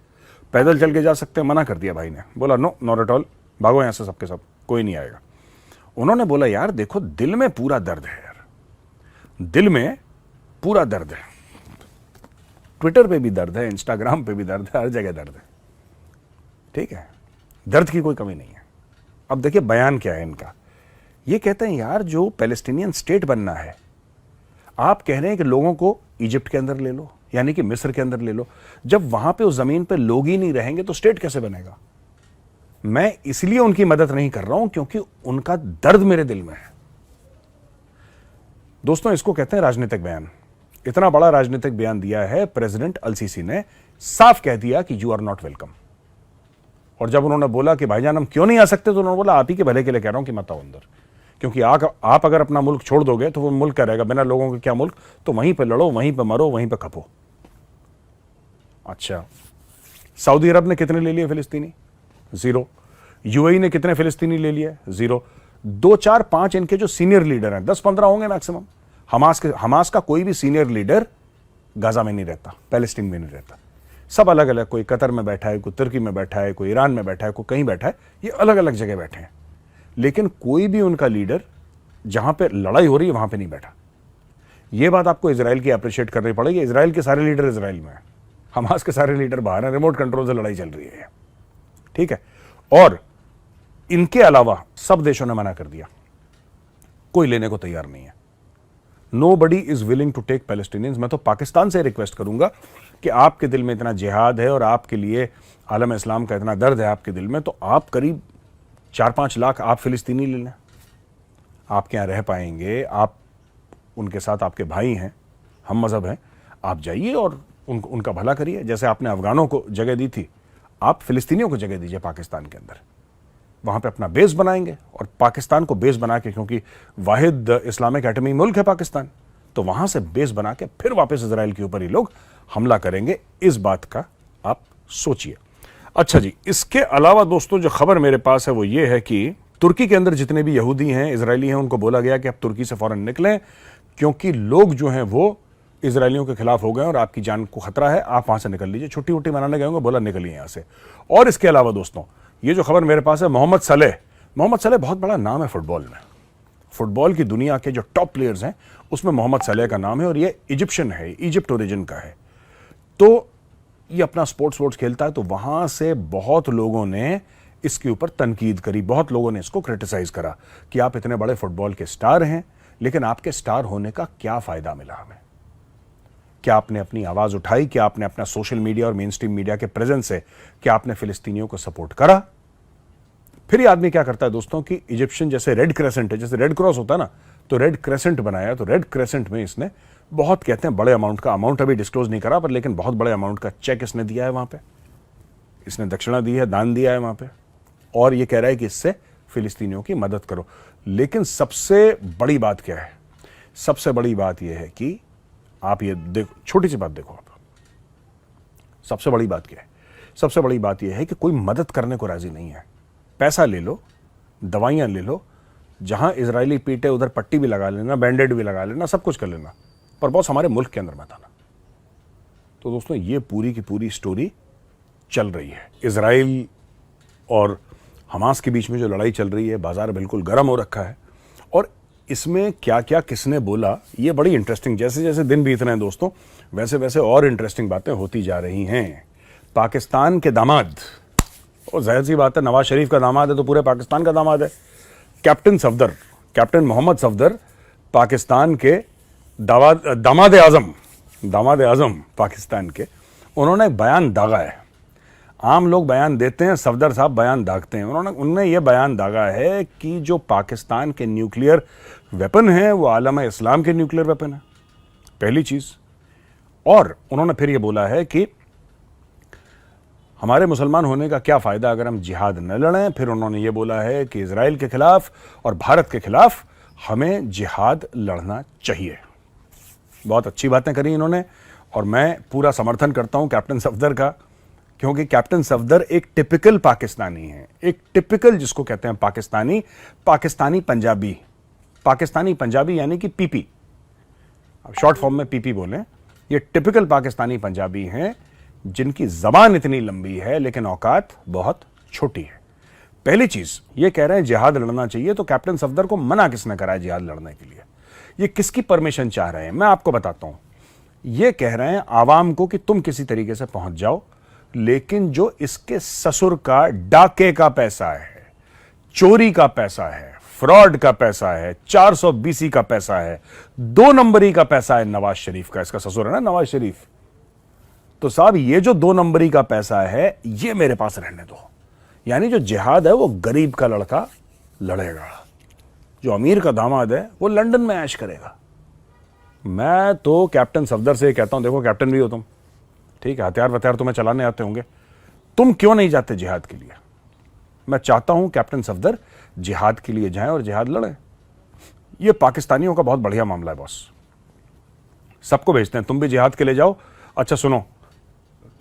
पैदल चल के जा सकते हैं। मना कर दिया भाई ने, बोला नो, नॉट एट ऑल, भागो यहां से सबके सब, कोई नहीं आएगा। उन्होंने बोला यार देखो दिल में पूरा दर्द है यार, दिल में पूरा दर्द है, ट्विटर पे भी दर्द है, इंस्टाग्राम पे भी दर्द है, हर जगह दर्द है, ठीक है, दर्द की कोई कमी नहीं है। अब देखिए बयान क्या है इनका, ये कहते हैं यार जो पैलेस्टीनियन स्टेट बनना है, आप कह रहे हैं कि लोगों को इजिप्ट के अंदर ले लो, यानी कि मिस्र के अंदर ले लो, जब वहां पे उस जमीन पे लोग ही नहीं रहेंगे तो स्टेट कैसे बनेगा। मैं इसलिए उनकी मदद नहीं कर रहा हूं क्योंकि उनका दर्द मेरे दिल में है। दोस्तों इसको कहते हैं राजनीतिक बयान। इतना बड़ा राजनीतिक बयान दिया है प्रेसिडेंट अल सीसी ने, साफ कह दिया कि यू आर नॉट वेलकम। और जब उन्होंने बोला कि भाईजान हम क्यों नहीं आ सकते, तो उन्होंने बोला आप ही के भले के लिए कह रहा हूं कि मत आओ अंदर, क्योंकि आप अगर अपना मुल्क छोड़ दोगे तो वो मुल्क क्या रहेगा, बिना लोगों के क्या मुल्क, तो वहीं पे लड़ो, वहीं पे मरो, वहीं पे खपो। अच्छा, सऊदी अरब ने कितने ले लिए फिलिस्तीनी? 0। यूएई ने कितने फिलिस्तीनी ले लिए? 0। 2, 4, 5 इनके जो सीनियर लीडर हैं, 10-15 होंगे मैक्सिमम। हमास का कोई भी सीनियर लीडर गाजा में नहीं रहता, पैलेस्टीन में नहीं रहता। सब अलग अलग, कोई कतर में बैठा है, कोई तुर्की में बैठा है, कोई ईरान में बैठा है, कोई कहीं बैठा है, ये अलग अलग जगह बैठे हैं, लेकिन कोई भी उनका लीडर जहां पे लड़ाई हो रही है वहां पे नहीं बैठा। ये बात आपको इजराइल की अप्रिशिएट करनी पड़ेगी। इजराइल के सारे लीडर इजराइल में हैं, हमास के सारे लीडर बाहर हैं, रिमोट कंट्रोल से लड़ाई चल रही है, ठीक है। और इनके अलावा सब देशों ने मना कर दिया, कोई लेने को तैयार नहीं है। Nobody is willing to take Palestinians। मैं तो पाकिस्तान से रिक्वेस्ट करूंगा कि आपके दिल में इतना जिहाद है और आपके लिए आलम इस्लाम का इतना दर्द है आपके दिल में, तो आप करीब 4-5 लाख आप फिलिस्तीनी ले लें, आपके यहाँ रह पाएंगे, आप उनके साथ, आपके भाई हैं, हम मजहब हैं, आप जाइए और उनका भला करिए। जैसे आपने अफगानों को जगह दी थी, आप फिलिस्तीनियों को जगह दीजिए पाकिस्तान के अंदर, वहां पे अपना बेस बनाएंगे। और पाकिस्तान को बेस बना के, क्योंकि वाहिद इस्लामिक एटमी मुल्क है पाकिस्तान, तो वहां से बेस बना के फिर वापस इजराइल के ऊपर ही लोग हमला करेंगे। इस बात का आप सोचिए। अच्छा जी, इसके अलावा दोस्तों जो खबर मेरे पास है वो ये है कि तुर्की के अंदर जितने भी यहूदी हैं, इजरायली हैं, उनको बोला गया कि आप तुर्की से फौरन निकलें, क्योंकि लोग जो हैं वो इजरायलियों के खिलाफ हो गए और आपकी जान को खतरा है, आप वहां से निकल लीजिए। छुट्टी वुट्टी मनाने गए होंगे, बोला निकलिए यहां से। और इसके अलावा दोस्तों ये जो खबर मेरे पास है, मोहम्मद सलेह बहुत बड़ा नाम है फुटबॉल में, फुटबॉल की दुनिया के जो टॉप प्लेयर्स हैं उसमें मोहम्मद सलेह का नाम है, और ये इजिप्शियन है, इजिप्ट ओरिजिन का है। तो ये अपना स्पोर्ट्स खेलता है, तो वहां से बहुत लोगों ने इसके ऊपर तनकीद करी, बहुत लोगों ने इसको क्रिटिसाइज करा कि आप इतने बड़े फुटबॉल के स्टार हैं, लेकिन आपके स्टार होने का क्या फायदा मिला हमें? क्या आपने अपनी आवाज उठाई? क्या आपने अपना सोशल मीडिया और मेन स्ट्रीम मीडिया के प्रेजेंस से क्या आपने फिलिस्तीनियों को सपोर्ट करा? फिर ये आदमी क्या करता है दोस्तों कि इजिप्शियन जैसे रेड क्रेसेंट है, जैसे रेड क्रॉस होता है ना, तो रेड क्रेसेंट बनाया। तो रेड क्रेसेंट में इसने बहुत, कहते हैं बड़े अमाउंट का, अमाउंट अभी डिस्क्लोज नहीं करा, पर लेकिन बहुत बड़े अमाउंट का चेक इसने दिया है वहां पे, इसने दक्षिणा दी है, दान दिया है वहां पे, और ये कह रहा है कि इससे फिलिस्तीनियों की मदद करो। लेकिन सबसे बड़ी बात क्या है? सबसे बड़ी बात यह है कि आप ये देखो, छोटी सी बात देखो आप, सबसे बड़ी बात क्या है? सबसे बड़ी बात यह है कि कोई मदद करने को राजी नहीं है। पैसा ले लो, दवाइयां ले लो, जहां इजरायली पीटे उधर पट्टी भी लगा लेना, बैंडेड भी लगा लेना, सब कुछ कर लेना, पर बॉस हमारे मुल्क के अंदर मत आना। तो दोस्तों ये पूरी की पूरी स्टोरी चल रही है। इजराइल और हमास के बीच में जो लड़ाई चल रही है, बाजार बिल्कुल गर्म हो रखा है, और इसमें क्या क्या किसने बोला ये बड़ी इंटरेस्टिंग, जैसे जैसे दिन बीत रहे हैं दोस्तों, वैसे वैसे और इंटरेस्टिंग बातें होती जा रही हैं। पाकिस्तान के दामाद, और जाहिर सी बात है नवाज शरीफ का दामाद है तो पूरे पाकिस्तान का दामाद है, कैप्टन सफदर, कैप्टन मोहम्मद सफदर, पाकिस्तान के दामाद आजम पाकिस्तान के, उन्होंने एक बयान दागा है। आम लोग बयान देते हैं, सफदर साहब बयान दागते हैं। उन्होंने ये बयान दागा है कि जो पाकिस्तान के न्यूक्लियर वेपन है वो आलम इस्लाम के न्यूक्लियर वेपन है, पहली चीज। और उन्होंने फिर ये बोला है कि हमारे मुसलमान होने का क्या फायदा अगर हम जिहाद न लड़ें। फिर उन्होंने ये बोला है कि इजराइल के खिलाफ और भारत के खिलाफ हमें जिहाद लड़ना चाहिए। बहुत अच्छी बातें करी इन्होंने, और मैं पूरा समर्थन करता हूं कैप्टन सफदर का, क्योंकि कैप्टन सफदर एक टिपिकल पाकिस्तानी है, एक टिपिकल जिसको कहते हैं पाकिस्तानी पंजाबी यानी कि पीपी, अब शॉर्ट फॉर्म में पीपी बोलें। ये टिपिकल पाकिस्तानी पंजाबी हैं जिनकी जबान इतनी लंबी है लेकिन औकात बहुत छोटी है। पहली चीज ये कह रहे हैं जिहाद लड़ना चाहिए, तो कैप्टन सफदर को मना किसने करा है जिहाद लड़ने के लिए? ये किसकी परमिशन चाह रहे हैं? मैं आपको बताता हूं। ये कह रहे हैं आवाम को कि तुम किसी तरीके से पहुंच जाओ, लेकिन जो इसके ससुर का डाके का पैसा है, चोरी का पैसा है, फ्रॉड का पैसा है, 420 का पैसा है, 2 नंबरी का पैसा है नवाज शरीफ का, इसका ससुर है ना नवाज शरीफ, तो साहब ये जो 2 नंबरी का पैसा है ये मेरे पास रहने दो। यानी जो जिहाद है वो गरीब का लड़का लड़ेगा, जो अमीर का दामाद है वो लंदन में ऐश करेगा। मैं तो कैप्टन सफदर से कहता हूं, देखो कैप्टन भी हो तुम, ठीक है, हथियार वथियार तुम्हें चलाने आते होंगे, तुम क्यों नहीं जाते जिहाद के लिए? मैं चाहता हूं कैप्टन सफदर जिहाद के लिए जाएं और जिहाद लड़ें। ये पाकिस्तानियों का बहुत बढ़िया मामला है बॉस, सबको भेजते हैं, तुम भी जिहाद के लिए जाओ। अच्छा सुनो,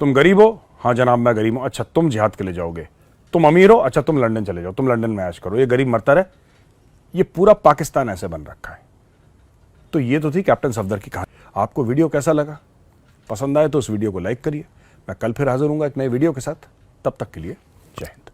तुम गरीब हो? हाँ जनाब मैं गरीब हूं। अच्छा तुम जिहाद के लिए जाओगे। तुम अमीर हो? अच्छा तुम लंदन चले जाओ, तुम लंदन में ऐश करो, ये गरीब मरता रहे। ये पूरा पाकिस्तान ऐसे बन रखा है। तो ये तो थी कैप्टन सफदर की कहानी। आपको वीडियो कैसा लगा? पसंद आए तो उस वीडियो को लाइक करिए, मैं कल फिर हाजिर हूंगा एक नए वीडियो के साथ। तब तक के लिए जय हिंद।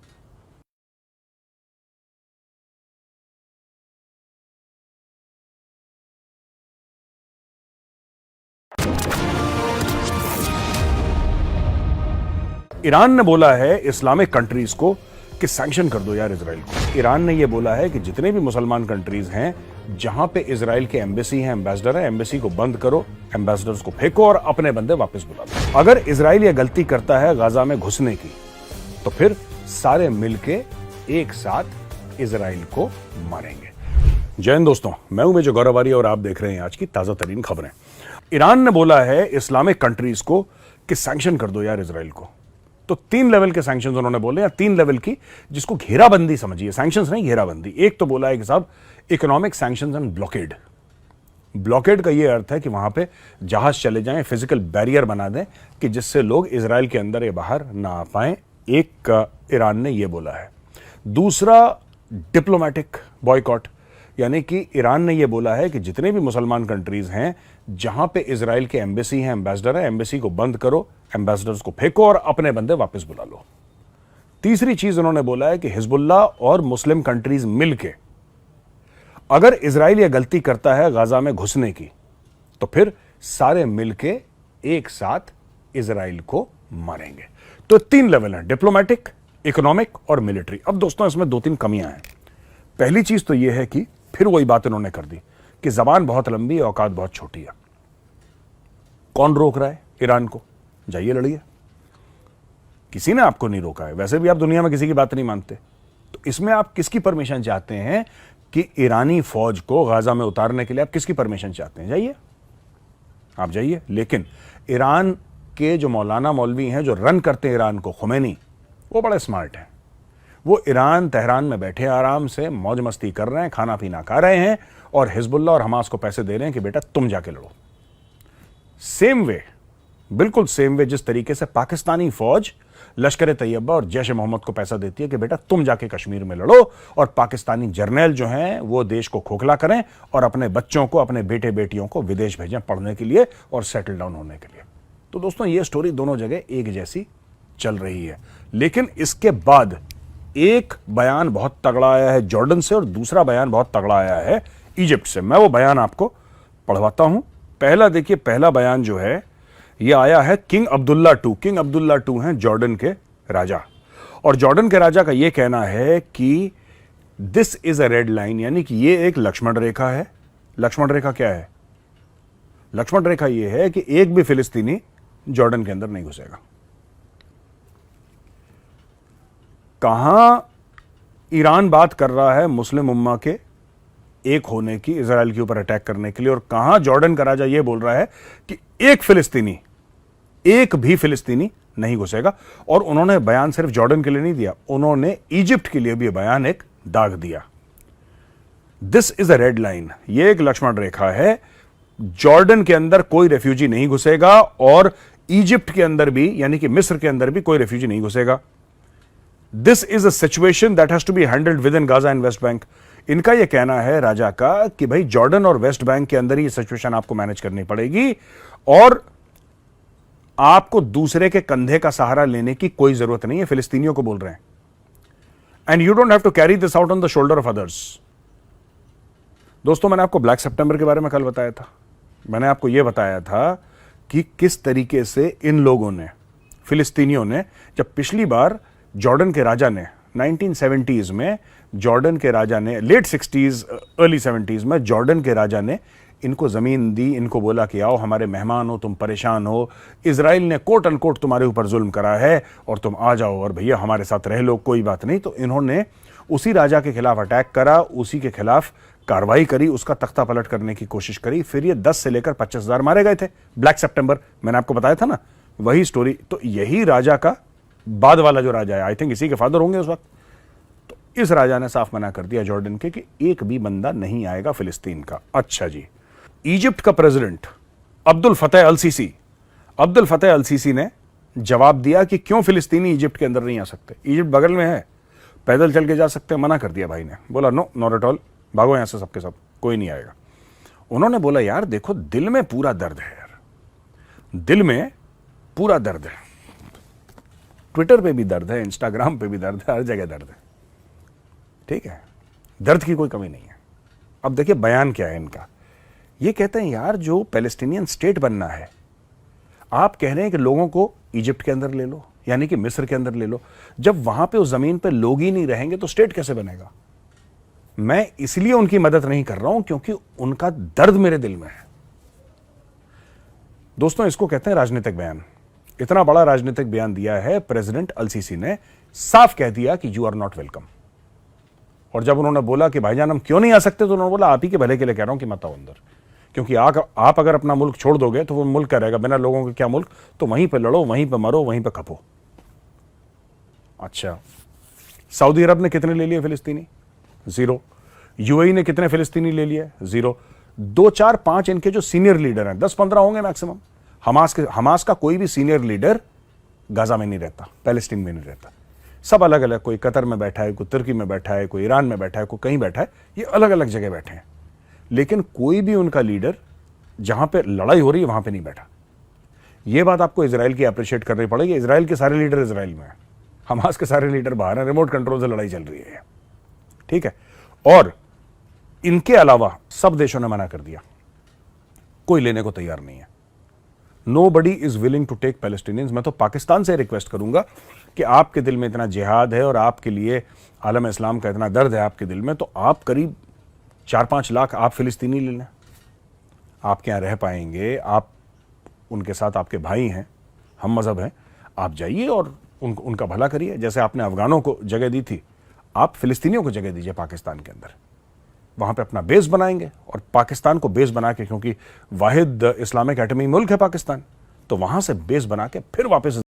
ईरान ने बोला है इस्लामिक कंट्रीज को कि सैंक्शन कर दो यार इजराइल को। ईरान ने यह बोला है कि जितने भी मुसलमान कंट्रीज हैं जहां पे इजराइल के एम्बेसी हैं, एम्बेसडर है, एम्बेसी को बंद करो, एम्बेसडर्स को फेंको और अपने बंदे वापस बुला लो। अगर इजराइल यह गलती करता है गाजा में घुसने की, तो फिर सारे मिलके एक साथ इजराइल को मारेंगे। जय हिंद दोस्तों, मैं हूं मेजर गौरवारी और आप देख रहे हैं आज की ताजा तरीन खबरें। ईरान ने बोला है इस्लामिक कंट्रीज को कि सैंक्शन कर दो यार इजराइल को। तो 3 लेवल के सैंक्शंस उन्होंने बोले, या 3 लेवल की, जिसको घेराबंदी समझिए, सैंक्शंस नहीं घेराबंदी। एक तो बोला है कि साहब economic sanctions and blockade. Blockade का यह अर्थ है कि वहां पे जहाज चले जाएं, फिजिकल बैरियर बना दें कि जिससे लोग इजराइल के अंदर या बाहर ना आ पाए। एक ईरान ने यह बोला है। दूसरा डिप्लोमेटिक बॉयकॉट, यानी कि ईरान ने यह बोला है कि जितने भी मुसलमान कंट्रीज हैं जहां पे इजराइल के एम्बेसी हैं, एम्बेसडर है, एम्बेसी को बंद करो, एम्बेसडर्स को फेंको और अपने बंदे वापस बुला लो। तीसरी चीज उन्होंने बोला है कि हिजबुल्लाह और मुस्लिम कंट्रीज मिलके अगर इजराइल यह गलती करता है गाजा में घुसने की, तो फिर सारे मिलके एक साथ इजराइल को मारेंगे। तो 3 लेवल हैं, डिप्लोमेटिक, इकोनॉमिक और मिलिट्री। अब दोस्तों इसमें 2-3 कमियां हैं। पहली चीज तो यह है कि फिर वही बात इन्होंने कर दी कि जबान बहुत लंबी है, औकात बहुत छोटी है। कौन रोक रहा है ईरान को? जाइए लड़िए। किसी ने आपको नहीं रोका है। वैसे भी आप दुनिया में किसी की बात नहीं मानते, तो इसमें आप किसकी परमिशन चाहते हैं कि ईरानी फौज को गाजा में उतारने के लिए आप किसकी परमिशन चाहते हैं? जाइए, आप जाइए। लेकिन ईरान के जो मौलाना मौलवी हैं जो रन करते हैं ईरान को, खुमैनी, वो बड़े स्मार्ट हैं। वो ईरान तेहरान में बैठे आराम से मौज मस्ती कर रहे हैं, खाना पीना खा रहे हैं और हिजबुल्लाह और हमास को पैसे दे रहे हैं कि बेटा तुम जाके लड़ो। सेम वे, बिल्कुल सेम वे जिस तरीके से पाकिस्तानी फौज लश्कर तैयबा और जैश मोहम्मद को पैसा देती है कि बेटा तुम जाके कश्मीर में लड़ो, और पाकिस्तानी जर्नैल जो हैं वो देश को खोखला करें और अपने बच्चों को, अपने बेटे बेटियों को विदेश भेजें पढ़ने के लिए और सेटल डाउन होने के लिए। तो दोस्तों ये स्टोरी दोनों जगह एक जैसी चल रही है। लेकिन इसके बाद एक बयान बहुत तगड़ा आया है जॉर्डन से और दूसरा बयान बहुत तगड़ा आया है इजिप्ट से। मैं वो बयान आपको पढ़वाता हूं। पहला देखिए, पहला बयान जो है ये आया है King Abdullah II। King Abdullah II हैं जॉर्डन के राजा, और जॉर्डन के राजा का ये कहना है कि this is a red line, यानी कि ये एक लक्ष्मण रेखा है। लक्ष्मण रेखा क्या है? लक्ष्मण रेखा ये है कि एक भी फिलिस्तीनी जॉर्डन के अंदर नहीं घुसेगा। कहां ईरान बात कर रहा है मुस्लिम उम्मा के एक होने की, इजराइल के ऊपर अटैक करने के लिए, और कहां जॉर्डन का राजा यह बोल रहा है कि एक भी फिलिस्तीनी नहीं घुसेगा। और उन्होंने बयान सिर्फ जॉर्डन के लिए नहीं दिया, उन्होंने इजिप्ट के लिए भी बयान एक दाग दिया। This is a red line, यह एक लक्ष्मण रेखा है। जॉर्डन के अंदर कोई रेफ्यूजी नहीं घुसेगा और इजिप्ट के अंदर भी, यानी कि मिस्र के अंदर भी कोई रेफ्यूजी नहीं घुसेगा। This is a situation that has to be handled with in Gaza and West Bank. इनका यह कहना है राजा का कि भाई जॉर्डन और वेस्ट बैंक के अंदर ही सिचुएशन आपको मैनेज करनी पड़ेगी और आपको दूसरे के कंधे का सहारा लेने की कोई जरूरत नहीं है। फिलिस्तीनियों को बोल रहे हैं, and you don't have to carry this out on the shoulder of others. दोस्तों मैंने आपको ब्लैक सितंबर के बारे में कल बताया था। मैंने आपको यह बताया था कि किस तरीके से इन लोगों ने, फिलिस्तीनियों ने, जब पिछली बार जॉर्डन के राजा ने 1970s में, जॉर्डन के राजा ने लेट 60s अर्ली 70s में जॉर्डन के राजा ने इनको जमीन दी, इनको बोला कि आओ हमारे मेहमान हो, तुम परेशान हो, इजराइल ने कोट अनकोट तुम्हारे ऊपर जुल्म करा है और तुम आ जाओ और भैया हमारे साथ रह लो, कोई बात नहीं। तो इन्होंने उसी राजा के खिलाफ अटैक करा, उसी के खिलाफ कार्रवाई करी, उसका तख्ता पलट करने की कोशिश करी। फिर ये 10 से लेकर 25,000 मारे गए थे। ब्लैक सितंबर मैंने आपको बताया था ना, वही स्टोरी। तो यही राजा का बाद वाला जो राजा है, आई थिंक इसी के फादर होंगे उस वक्त, तो इस राजा ने साफ मना कर दिया जॉर्डन के कि एक भी बंदा नहीं आएगा फिलिस्तीन का। अच्छा जी, इजिप्ट का प्रेसिडेंट अब्दुल फतेह अल सीसी ने जवाब दिया कि क्यों फिलिस्तीनी इजिप्ट के अंदर नहीं आ सकते, इजिप्ट बगल में है, पैदल चल के जा सकते हैं। मना कर दिया भाई ने, बोला नो, नॉट एट ऑल, भागो यहां से सबके सब, कोई नहीं आएगा। उन्होंने बोला यार देखो दिल में पूरा दर्द है यार, दिल में पूरा दर्द है। ट्विटर पे भी दर्द है, इंस्टाग्राम पे भी दर्द है, हर जगह दर्द है। ठीक है, दर्द की कोई कमी नहीं है। अब देखिए बयान क्या है इनका। ये कहते हैं यार जो पैलेस्टीनियन स्टेट बनना है, आप कह रहे हैं कि लोगों को इजिप्ट के अंदर ले लो, यानी कि मिस्र के अंदर ले लो। जब वहां पे उस जमीन पे लोग ही नहीं रहेंगे तो स्टेट कैसे बनेगा? मैं इसलिए उनकी मदद नहीं कर रहा हूं क्योंकि उनका दर्द मेरे दिल में है। दोस्तों, इसको कहते हैं राजनीतिक बयान। इतना बड़ा राजनीतिक बयान दिया है प्रेसिडेंट अल सीसी ने, साफ कह दिया कि यू आर नॉट वेलकम। और जब उन्होंने बोला कि भाईजान हम क्यों नहीं आ सकते, तो उन्होंने बोला आप ही के भले के लिए कह रहा हूं कि मत आओ अंदर, क्योंकि आप अगर अपना मुल्क छोड़ दोगे तो वो मुल्क क्या रहेगा, बिना लोगों के क्या मुल्क? तो वहीं पे लड़ो, वहीं पे मरो, वहीं पे खपो। अच्छा, सऊदी अरब ने कितने ले लिए फिलिस्तीनी? 0। यूएई ने कितने फिलिस्तीनी ले लिए? 0। 2, 4, 5 इनके जो सीनियर लीडर हैं, 10-15 होंगे मैक्सिमम। हमास का कोई भी सीनियर लीडर गाजा में नहीं रहता, पैलेस्टीन में नहीं रहता। सब अलग अलग, कोई कतर में बैठा है, कोई तुर्की में बैठा है, कोई ईरान में बैठा है, कोई कहीं बैठा है, ये अलग अलग जगह बैठे हैं। लेकिन कोई भी उनका लीडर जहां पे लड़ाई हो रही है वहां पे नहीं बैठा। यह बात आपको इजराइल की अप्रिशिएट करनी पड़ेगी। इजराइल के सारे लीडर इजराइल में है, हमास के सारे लीडर बाहर हैं, रिमोट कंट्रोल से लड़ाई चल रही है। ठीक है, और इनके अलावा सब देशों ने मना कर दिया, कोई लेने को तैयार नहीं है। Nobody is willing to take Palestinians। मैं तो पाकिस्तान से रिक्वेस्ट करूंगा कि आपके दिल में इतना जिहाद है और आपके लिए आलम इस्लाम का इतना दर्द है आपके दिल में, तो आप करीब 4-5 लाख आप फिलिस्तीनी ले लें। आपके यहाँ रह पाएंगे, आप उनके साथ, आपके भाई हैं, हम मजहब हैं, आप जाइए और उनका भला करिए। जैसे आपने अफगानों को जगह दी थी, आप फिलिस्तीनियों को जगह दीजिए पाकिस्तान के अंदर। वहां पे अपना बेस बनाएंगे और पाकिस्तान को बेस बना के, क्योंकि वाहिद इस्लामिक एटमी मुल्क है पाकिस्तान, तो वहां से बेस बना के फिर वापस